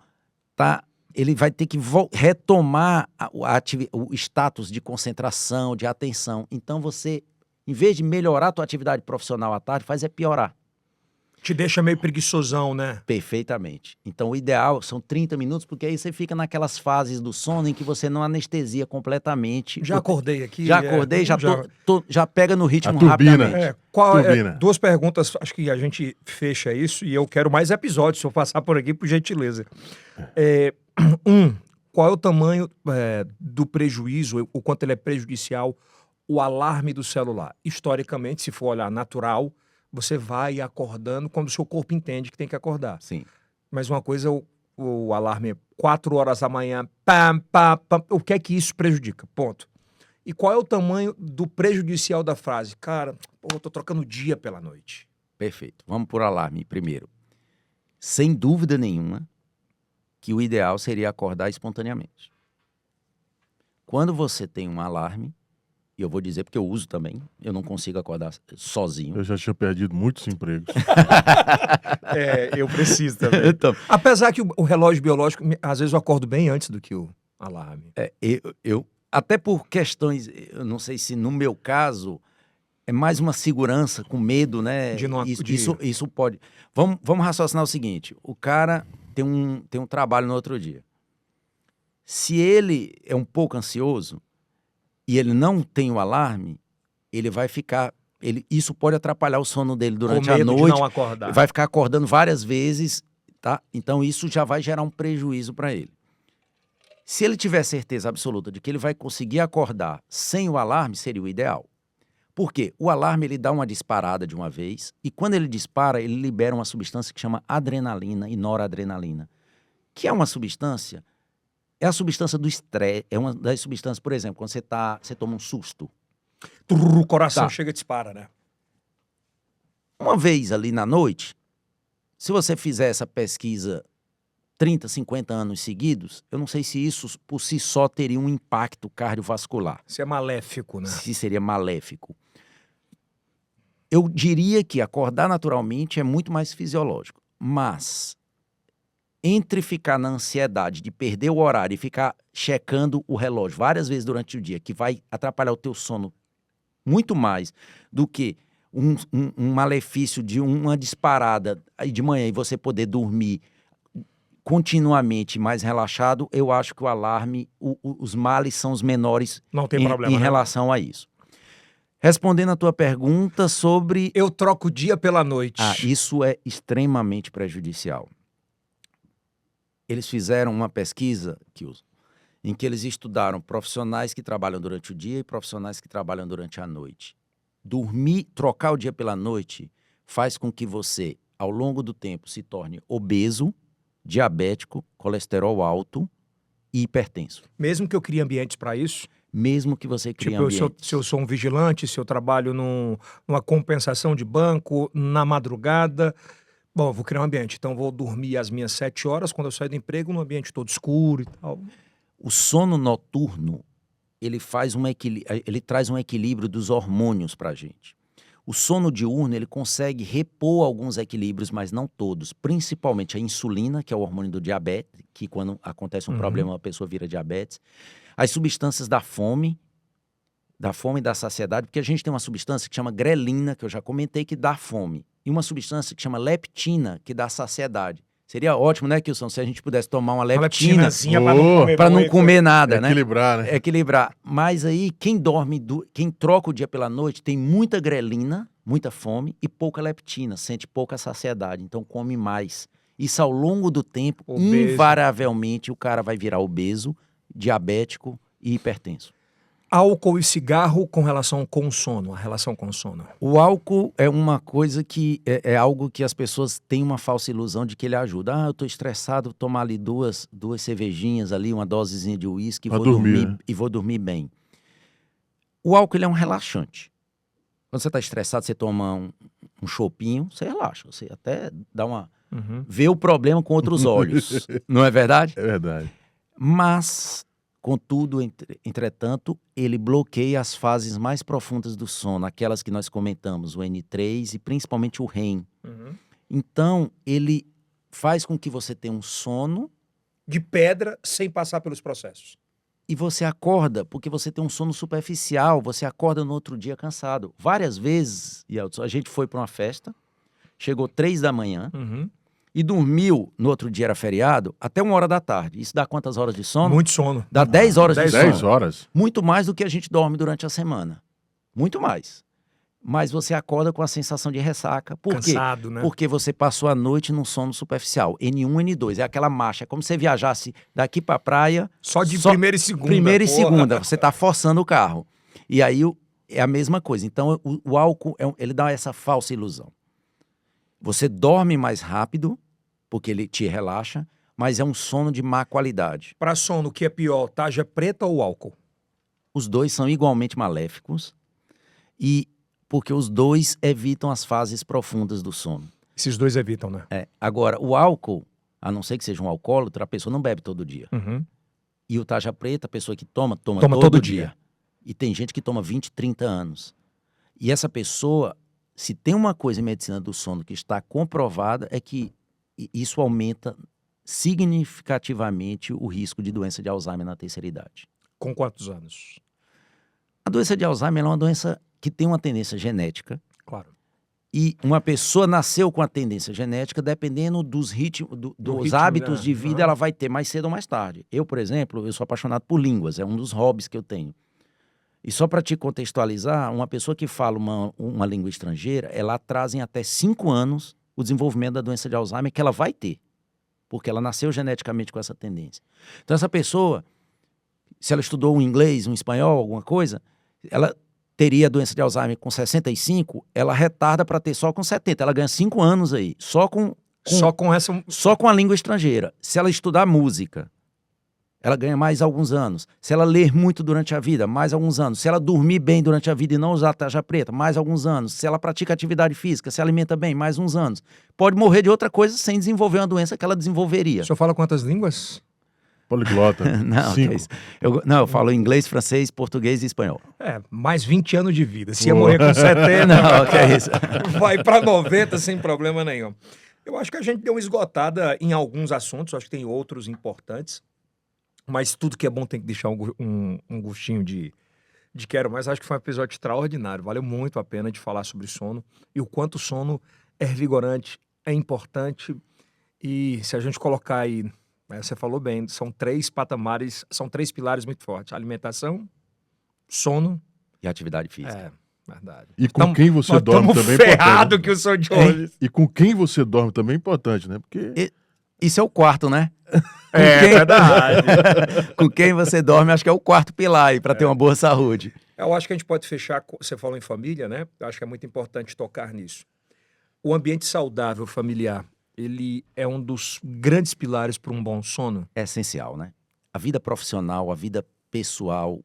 ele vai ter que retomar o status de concentração, de atenção. Então você, em vez de melhorar a tua atividade profissional à tarde, faz é piorar. Te deixa meio preguiçosão, né? Perfeitamente. Então o ideal são 30 minutos, porque aí você fica naquelas fases do sono em que você não anestesia completamente. Já acordei aqui. Já acordei, já pega no ritmo A turbina. rapidamente. Turbina. 2 perguntas, acho que a gente fecha isso e eu quero mais episódios, se eu passar por aqui, por gentileza. Qual é o tamanho do prejuízo, o quanto ele é prejudicial, o alarme do celular? Historicamente, se for olhar natural, você vai acordando quando o seu corpo entende que tem que acordar. Sim. Mas uma coisa, o alarme é 4 horas da manhã, pam, pam, pam. O que é que isso prejudica? Ponto. E qual é o tamanho do prejudicial da frase? Cara, eu tô trocando o dia pela noite. Perfeito. Vamos por alarme primeiro. Sem dúvida nenhuma que o ideal seria acordar espontaneamente. Quando você tem um alarme, e eu vou dizer porque eu uso também, eu não consigo acordar sozinho. Eu já tinha perdido muitos empregos. Eu preciso também. Então, Apesar que o relógio biológico, às vezes eu acordo bem antes do que o alarme. eu até por questões, eu não sei se no meu caso é mais uma segurança com medo, né? De não- Isso pode. Vamos raciocinar o seguinte: o cara tem um trabalho no outro dia. Se ele é um pouco ansioso e ele não tem o alarme, ele vai ficar. Isso pode atrapalhar o sono dele durante Com a medo de noite. não acordar. Vai ficar acordando várias vezes, tá? Então isso já vai gerar um prejuízo para ele. Se ele tiver certeza absoluta de que ele vai conseguir acordar sem o alarme, seria o ideal. Por quê? O alarme ele dá uma disparada de uma vez e quando ele dispara, ele libera uma substância que chama adrenalina e noradrenalina, que é uma substância, é a substância do estresse, é uma das substâncias, por exemplo, quando você toma um susto. O coração Tá. chega e dispara, né? Uma vez ali na noite, se você fizer essa pesquisa 30, 50 anos seguidos, eu não sei se isso por si só teria um impacto cardiovascular. Isso é maléfico, né? Se seria maléfico. Eu diria que acordar naturalmente é muito mais fisiológico, mas entre ficar na ansiedade de perder o horário e ficar checando o relógio várias vezes durante o dia, que vai atrapalhar o teu sono muito mais do que um malefício de uma disparada aí de manhã e você poder dormir continuamente mais relaxado, eu acho que o alarme, os males são os menores Não tem problema, em né? relação a isso. Respondendo a tua pergunta sobre... Eu troco o dia pela noite. isso é extremamente prejudicial. Eles fizeram uma pesquisa, em que eles estudaram profissionais que trabalham durante o dia e profissionais que trabalham durante a noite. Trocar o dia pela noite faz com que você, ao longo do tempo, se torne obeso, diabético, colesterol alto e hipertenso. Mesmo que eu crie ambientes para isso, mesmo que você crie Tipo, ambientes. se eu sou um vigilante, se eu trabalho numa compensação de banco, na madrugada, bom, eu vou criar um ambiente. Então, eu vou dormir às minhas 7 horas, quando eu sair do emprego, num ambiente todo escuro e tal. O sono noturno, ele traz um equilíbrio dos hormônios para a gente. O sono diurno, ele consegue repor alguns equilíbrios, mas não todos. Principalmente a insulina, que é o hormônio do diabetes, que quando acontece um problema, a pessoa vira diabetes. As substâncias da fome e da saciedade, porque a gente tem uma substância que chama grelina, que eu já comentei, que dá fome. E uma substância que chama leptina, que dá saciedade. Seria ótimo, né, Kilson, se a gente pudesse tomar uma leptina para não comer nada, né? Equilibrar, né? Equilibrar. Mas aí, quem troca o dia pela noite, tem muita grelina, muita fome e pouca leptina, sente pouca saciedade, então come mais. Isso ao longo do tempo, Obeso. invariavelmente, o cara vai virar obeso, diabético e hipertenso. Álcool e cigarro com relação com o sono, a relação com o sono. O álcool é uma coisa que é algo que as pessoas têm uma falsa ilusão de que ele ajuda. Ah, eu tô estressado, vou tomar ali duas cervejinhas ali, uma dosezinha de uísque Pra dormir, né? e vou dormir bem. O álcool, ele é um relaxante. Quando você tá estressado, você toma um chopinho, você relaxa, você até dá uma... vê o problema com outros olhos, não é verdade? É verdade. Mas... Contudo, entretanto, ele bloqueia as fases mais profundas do sono, aquelas que nós comentamos, o N3 e principalmente o REM. Então, ele faz com que você tenha um sono De pedra, sem passar pelos processos. e você acorda, porque você tem um sono superficial, você acorda no outro dia cansado. Várias vezes, Yeltsin, a gente foi para uma festa, chegou 3 da manhã, e dormiu, no outro dia era feriado, até 1 hora da tarde. Isso dá quantas horas de sono? Muito sono. Dá 10 horas de 10 sono. 10 horas? Muito mais do que a gente dorme durante a semana. Muito mais. Mas você acorda com a sensação de ressaca. Por quê? Cansado, né? Porque você passou a noite num sono superficial. N1, N2. É aquela marcha. É como se você viajasse daqui pra praia. Só de primeira e segunda. Primeira e porra. segunda. Você tá forçando o carro. E aí é a mesma coisa. Então o álcool, ele dá essa falsa ilusão. Você dorme mais rápido, porque ele te relaxa, mas é um sono de má qualidade. Para sono, o que é pior, tarja preta ou álcool? Os dois são igualmente maléficos, e porque os dois evitam as fases profundas do sono. Esses dois evitam, né? Agora, o álcool, a não ser que seja um alcoólatra, a pessoa não bebe todo dia. E o tarja preta, a pessoa que toma todo dia. E tem gente que toma 20, 30 anos. E essa pessoa, se tem uma coisa em medicina do sono que está comprovada, é que isso aumenta significativamente o risco de doença de Alzheimer na terceira idade. Com quantos anos? A doença de Alzheimer é uma doença que tem uma tendência genética. Claro. E uma pessoa nasceu com a tendência genética, dependendo dos ritmos, dos ritmo, hábitos né? de vida, ela vai ter mais cedo ou mais tarde. Eu, por exemplo, eu sou apaixonado por línguas, é um dos hobbies que eu tenho. E só para te contextualizar, uma pessoa que fala uma língua estrangeira, ela atrasa em até 5 anos o desenvolvimento da doença de Alzheimer, que ela vai ter, porque ela nasceu geneticamente com essa tendência. Então essa pessoa, se ela estudou um inglês, um espanhol, alguma coisa, ela teria a doença de Alzheimer com 65, ela retarda para ter só com 70. Ela ganha 5 anos aí, só com a língua estrangeira. Se ela estudar música, ela ganha mais alguns anos. Se ela ler muito durante a vida, mais alguns anos. Se ela dormir bem durante a vida e não usar tarja preta, mais alguns anos. Se ela pratica atividade física, se alimenta bem, mais uns anos. Pode morrer de outra coisa sem desenvolver uma doença que ela desenvolveria. O senhor fala quantas línguas? Poliglota. Não, que 5. é isso. Eu falo inglês, francês, português e espanhol. Mais 20 anos de vida. Se ia morrer com 70, Não, que é isso. vai para 90 sem problema nenhum. Eu acho que a gente deu uma esgotada em alguns assuntos, acho que tem outros importantes. Mas tudo que é bom tem que deixar um gostinho de quero mais. Acho que foi um episódio extraordinário. Valeu muito a pena de falar sobre sono e o quanto o sono é revigorante, é importante. E se a gente colocar aí, você falou bem, são 3 patamares, são 3 pilares muito fortes. Alimentação, sono E atividade física. Verdade. E com quem você dorme também é ferrado importante. que o senhor de hoje. E com quem você dorme também é importante, né? Porque Isso é o quarto, né? Verdade. Com quem você dorme, acho que é o quarto pilar aí para ter uma boa saúde. Eu acho que a gente pode fechar, você falou em família, né? Eu acho que é muito importante tocar nisso. O ambiente saudável familiar, ele é um dos grandes pilares para um bom sono? É essencial, né? A vida profissional, a vida pessoal,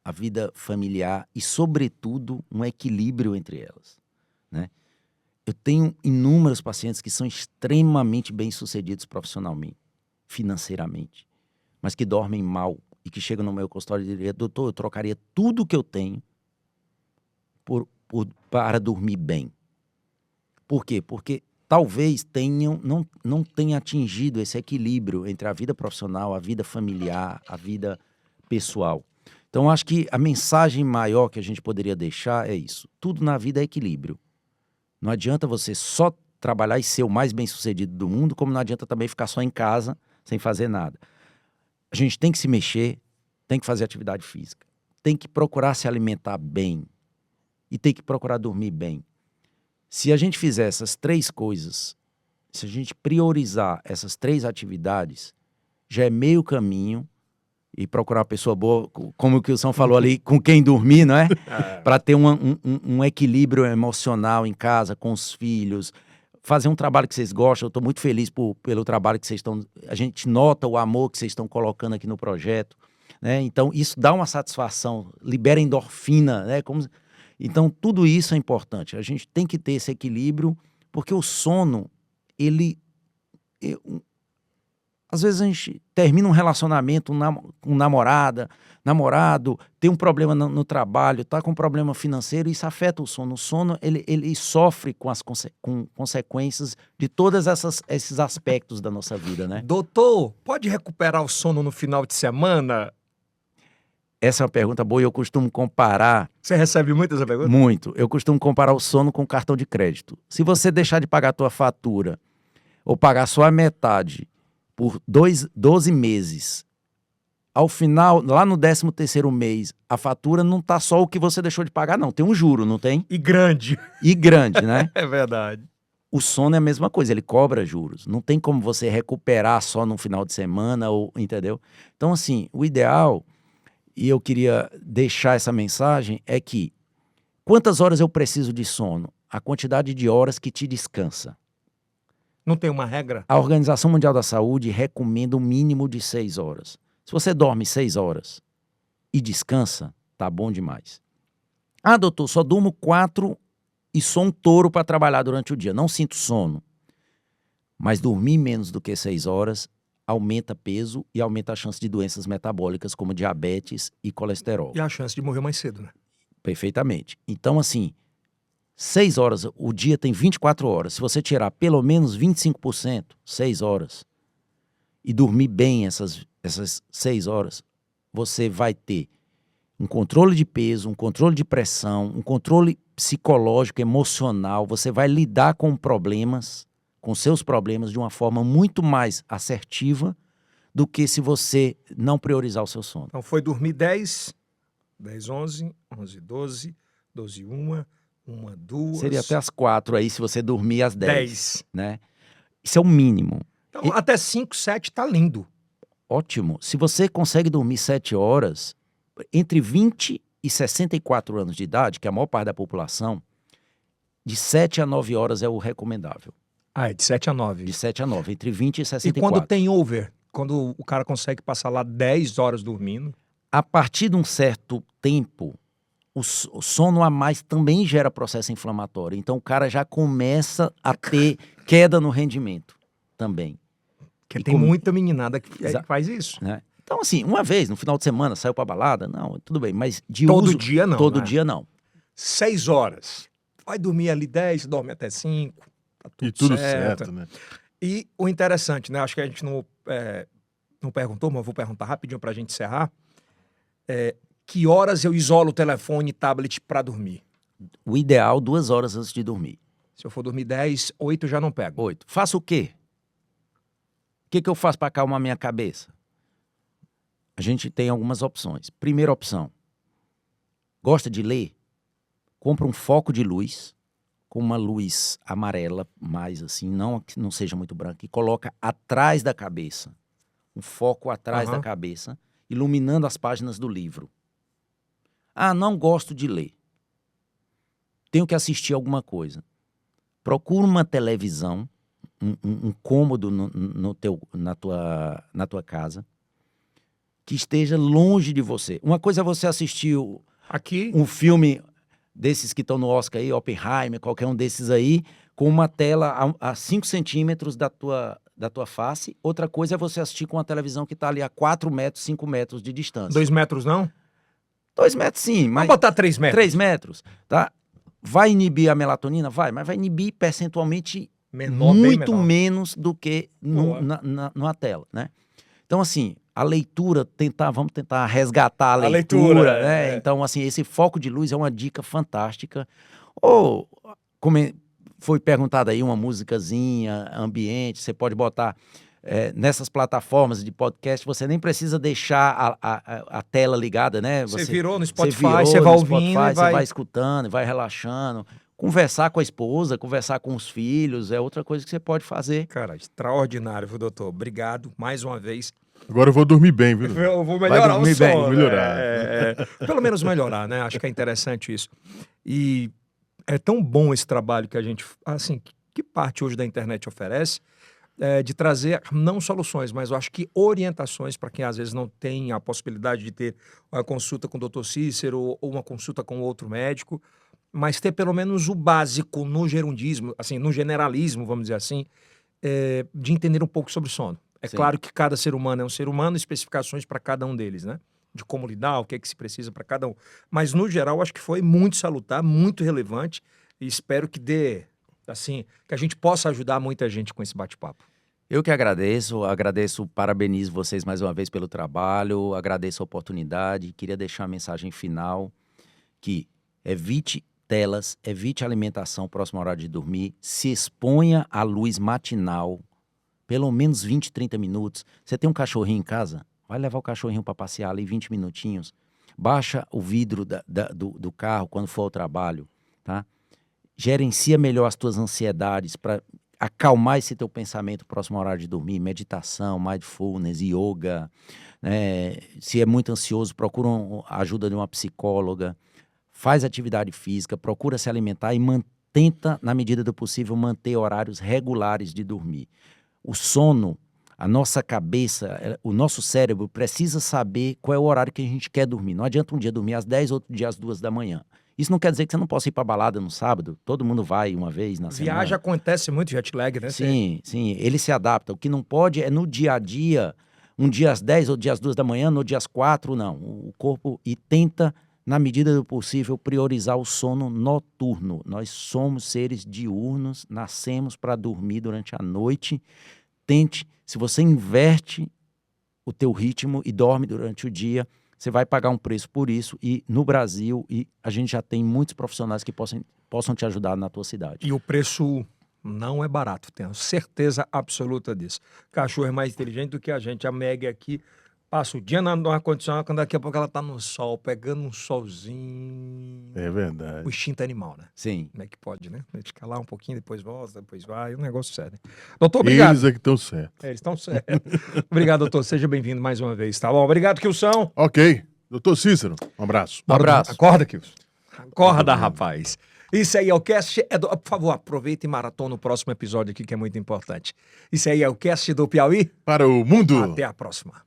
a vida familiar e, sobretudo, um equilíbrio entre elas, né? Eu tenho inúmeros pacientes que são extremamente bem-sucedidos profissionalmente, financeiramente, mas que dormem mal e que chegam no meu consultório e diriam: doutor, eu trocaria tudo que eu tenho para dormir bem. Por quê? Porque talvez não tenha atingido esse equilíbrio entre a vida profissional, a vida familiar, a vida pessoal. Então, acho que a mensagem maior que a gente poderia deixar é isso. Tudo na vida é equilíbrio. Não adianta você só trabalhar e ser o mais bem-sucedido do mundo, como não adianta também ficar só em casa, sem fazer nada. A gente tem que se mexer, tem que fazer atividade física, tem que procurar se alimentar bem e tem que procurar dormir bem. Se a gente fizer essas 3 coisas, se a gente priorizar essas 3 atividades, já é meio caminho, e procurar uma pessoa boa, como o Kilson falou ali, com quem dormir, não é? Para ter um equilíbrio emocional em casa, com os filhos, fazer um trabalho que vocês gostam. Eu estou muito feliz pelo trabalho que vocês estão... A gente nota o amor que vocês estão colocando aqui no projeto, né? Então, isso dá uma satisfação, libera endorfina, né? Então, tudo isso é importante. A gente tem que ter esse equilíbrio, porque o sono, às vezes a gente termina um relacionamento com namorado, tem um problema no trabalho, está com um problema financeiro, isso afeta o sono. O sono, ele sofre com as consequências de todos esses aspectos da nossa vida, né? Doutor, pode recuperar o sono no final de semana? Essa é uma pergunta boa e eu costumo comparar... Você recebe muito essa pergunta? Muito. Eu costumo comparar o sono com o cartão de crédito. Se você deixar de pagar a tua fatura ou pagar só a metade por 12 meses, ao final, lá no 13º mês, a fatura não tá só o que você deixou de pagar, não. Tem um juro, não tem? E grande. E grande, né? É verdade. O sono é a mesma coisa, ele cobra juros. Não tem como você recuperar só no final de semana, entendeu? Então, assim, o ideal, e eu queria deixar essa mensagem, é que quantas horas eu preciso de sono? A quantidade de horas que te descansa. Não tem uma regra? A Organização Mundial da Saúde recomenda um mínimo de 6 horas. Se você dorme 6 horas e descansa, tá bom demais. Ah, doutor, só durmo 4 e sou um touro para trabalhar durante o dia. Não sinto sono. Mas dormir menos do que 6 horas aumenta peso e aumenta a chance de doenças metabólicas como diabetes e colesterol. E a chance de morrer mais cedo, né? Perfeitamente. Então, assim, 6 horas, o dia tem 24 horas. Se você tirar pelo menos 25%, 6 horas, e dormir bem essas 6 horas, você vai ter um controle de peso, um controle de pressão, um controle psicológico, emocional. Você vai lidar com problemas, com seus problemas, de uma forma muito mais assertiva do que se você não priorizar o seu sono. Então foi dormir 10, 11, 12, 1, 2... Seria até as 4 aí, se você dormir às 10, né? Isso é o mínimo. Então, até 5, 7 tá lindo. Ótimo. Se você consegue dormir 7 horas, entre 20 e 64 anos de idade, que é a maior parte da população, de 7 a 9 horas é o recomendável. Ah, é de 7 a 9. De 7 a 9, entre 20 e E 64. quando tem over? Quando o cara consegue passar lá 10 horas dormindo? A partir de um certo tempo, o sono a mais também gera processo inflamatório. Então o cara já começa a ter queda no rendimento também. Porque tem muita meninada que faz isso. Né? Então, assim, uma vez, no final de semana, saiu pra balada, não, tudo bem, mas de Todo uso... dia não, Todo né? dia não. 6 horas. Vai dormir ali 10, dorme até 5. Tá tudo E tudo certo. certo, né? E o interessante, né? Acho que a gente não perguntou, mas eu vou perguntar rapidinho pra gente encerrar. Que horas eu isolo o telefone e tablet pra dormir? O ideal, 2 horas antes de dormir. Se eu for dormir 10, 8 eu já não pego. 8. Faço o quê? O que eu faço para acalmar minha cabeça? A gente tem algumas opções. Primeira opção. Gosta de ler? Compra um foco de luz, com uma luz amarela, mais assim, que não seja muito branca, e coloca atrás da cabeça. Um foco atrás da cabeça, iluminando as páginas do livro. Ah, não gosto de ler. Tenho que assistir alguma coisa. Procura uma televisão, um cômodo na tua casa. que esteja longe de você. Uma coisa é você assistir Aqui, um filme desses que estão no Oscar aí, Oppenheimer, qualquer um desses aí, com uma tela a 5 centímetros da tua face. Outra coisa é você assistir com uma televisão que está ali a 4 metros, 5 metros de distância. 2 metros não? 2 metros sim, Vamos mas botar 3 metros. 3 metros, tá? Vai inibir a melatonina? Vai, mas vai inibir percentualmente Menor, bem muito menor. menos do que Boa. numa tela, né? Então, assim, a leitura, vamos tentar resgatar a leitura, leitura, né? é. Então, assim, esse foco de luz é uma dica fantástica. Ou, como foi perguntado aí, uma musicazinha, ambiente, você pode botar nessas plataformas de podcast, você nem precisa deixar a tela ligada, né? Você virou no Você Spotify, virou você vai no ouvindo Spotify, e você vai... vai escutando, vai relaxando. Conversar com a esposa, conversar com os filhos, é outra coisa que você pode fazer. Cara, extraordinário, viu, doutor? Obrigado mais uma vez. Agora eu vou dormir bem, viu? Eu vou melhorar o dormir bem, sono. melhorar. Pelo menos melhorar, né? Acho que é interessante isso. E é tão bom esse trabalho que a gente... Assim, que parte hoje da internet oferece de trazer não soluções, mas eu acho que orientações para quem às vezes não tem a possibilidade de ter uma consulta com o Dr. Cícero ou uma consulta com outro médico, mas ter pelo menos o básico no gerundismo, assim, no generalismo, vamos dizer assim, de entender um pouco sobre sono. É Sim. claro que cada ser humano é um ser humano, especificações para cada um deles, né? De como lidar, o que é que se precisa para cada um. Mas, no geral, acho que foi muito salutar, muito relevante e espero que assim, que a gente possa ajudar muita gente com esse bate-papo. Eu que agradeço, parabenizo vocês mais uma vez pelo trabalho, agradeço a oportunidade, queria deixar a mensagem final que evite telas, evite alimentação próximo ao horário de dormir, se exponha à luz matinal, pelo menos 20, 30 minutos. Você tem um cachorrinho em casa? Vai levar o cachorrinho para passear ali 20 minutinhos. Baixa o vidro do carro quando for ao trabalho, tá? Gerencia melhor as tuas ansiedades para acalmar esse teu pensamento próximo ao horário de dormir. Meditação, mindfulness, yoga, né? Se é muito ansioso, procura a ajuda de uma psicóloga. Faz atividade física, procura se alimentar e tenta, na medida do possível, manter horários regulares de dormir. O sono, a nossa cabeça, o nosso cérebro precisa saber qual é o horário que a gente quer dormir. Não adianta um dia dormir às 10, outro dia às 2 da manhã. Isso não quer dizer que você não possa ir para balada no sábado. Todo mundo vai uma vez na semana. Viagem acontece muito jet lag, né? Sim, ele se adapta. O que não pode é no dia a dia, um dia às 10, outro dia às 2 da manhã, no dia às 4, não. O corpo tenta, na medida do possível, priorizar o sono noturno. Nós somos seres diurnos, nascemos para dormir durante a noite. Tente, se você inverte o teu ritmo e dorme durante o dia, você vai pagar um preço por isso. E no Brasil, a gente já tem muitos profissionais que possam te ajudar na tua cidade. E o preço não é barato, tenho certeza absoluta disso. O cachorro é mais inteligente do que a gente. A Meg aqui passa o dia no ar-condicionado, quando daqui a pouco ela tá no sol, pegando um solzinho. É verdade. O instinto animal, né? Sim. Como é que pode, né? A gente fica lá um pouquinho, depois volta, depois vai, é um negócio sério. Né? Doutor, obrigado. Eles é que estão certos. Eles estão certos. Obrigado, doutor. Seja bem-vindo mais uma vez, tá bom? Obrigado, Kilson. Ok. Doutor Cícero, um abraço. Um abraço. Acorda, Kilson. Acorda, rapaz. Isso aí é o cast. Por favor, aproveita e maratona o próximo episódio aqui, que é muito importante. Isso aí é o cast do Piauí. Para o mundo. Até a próxima.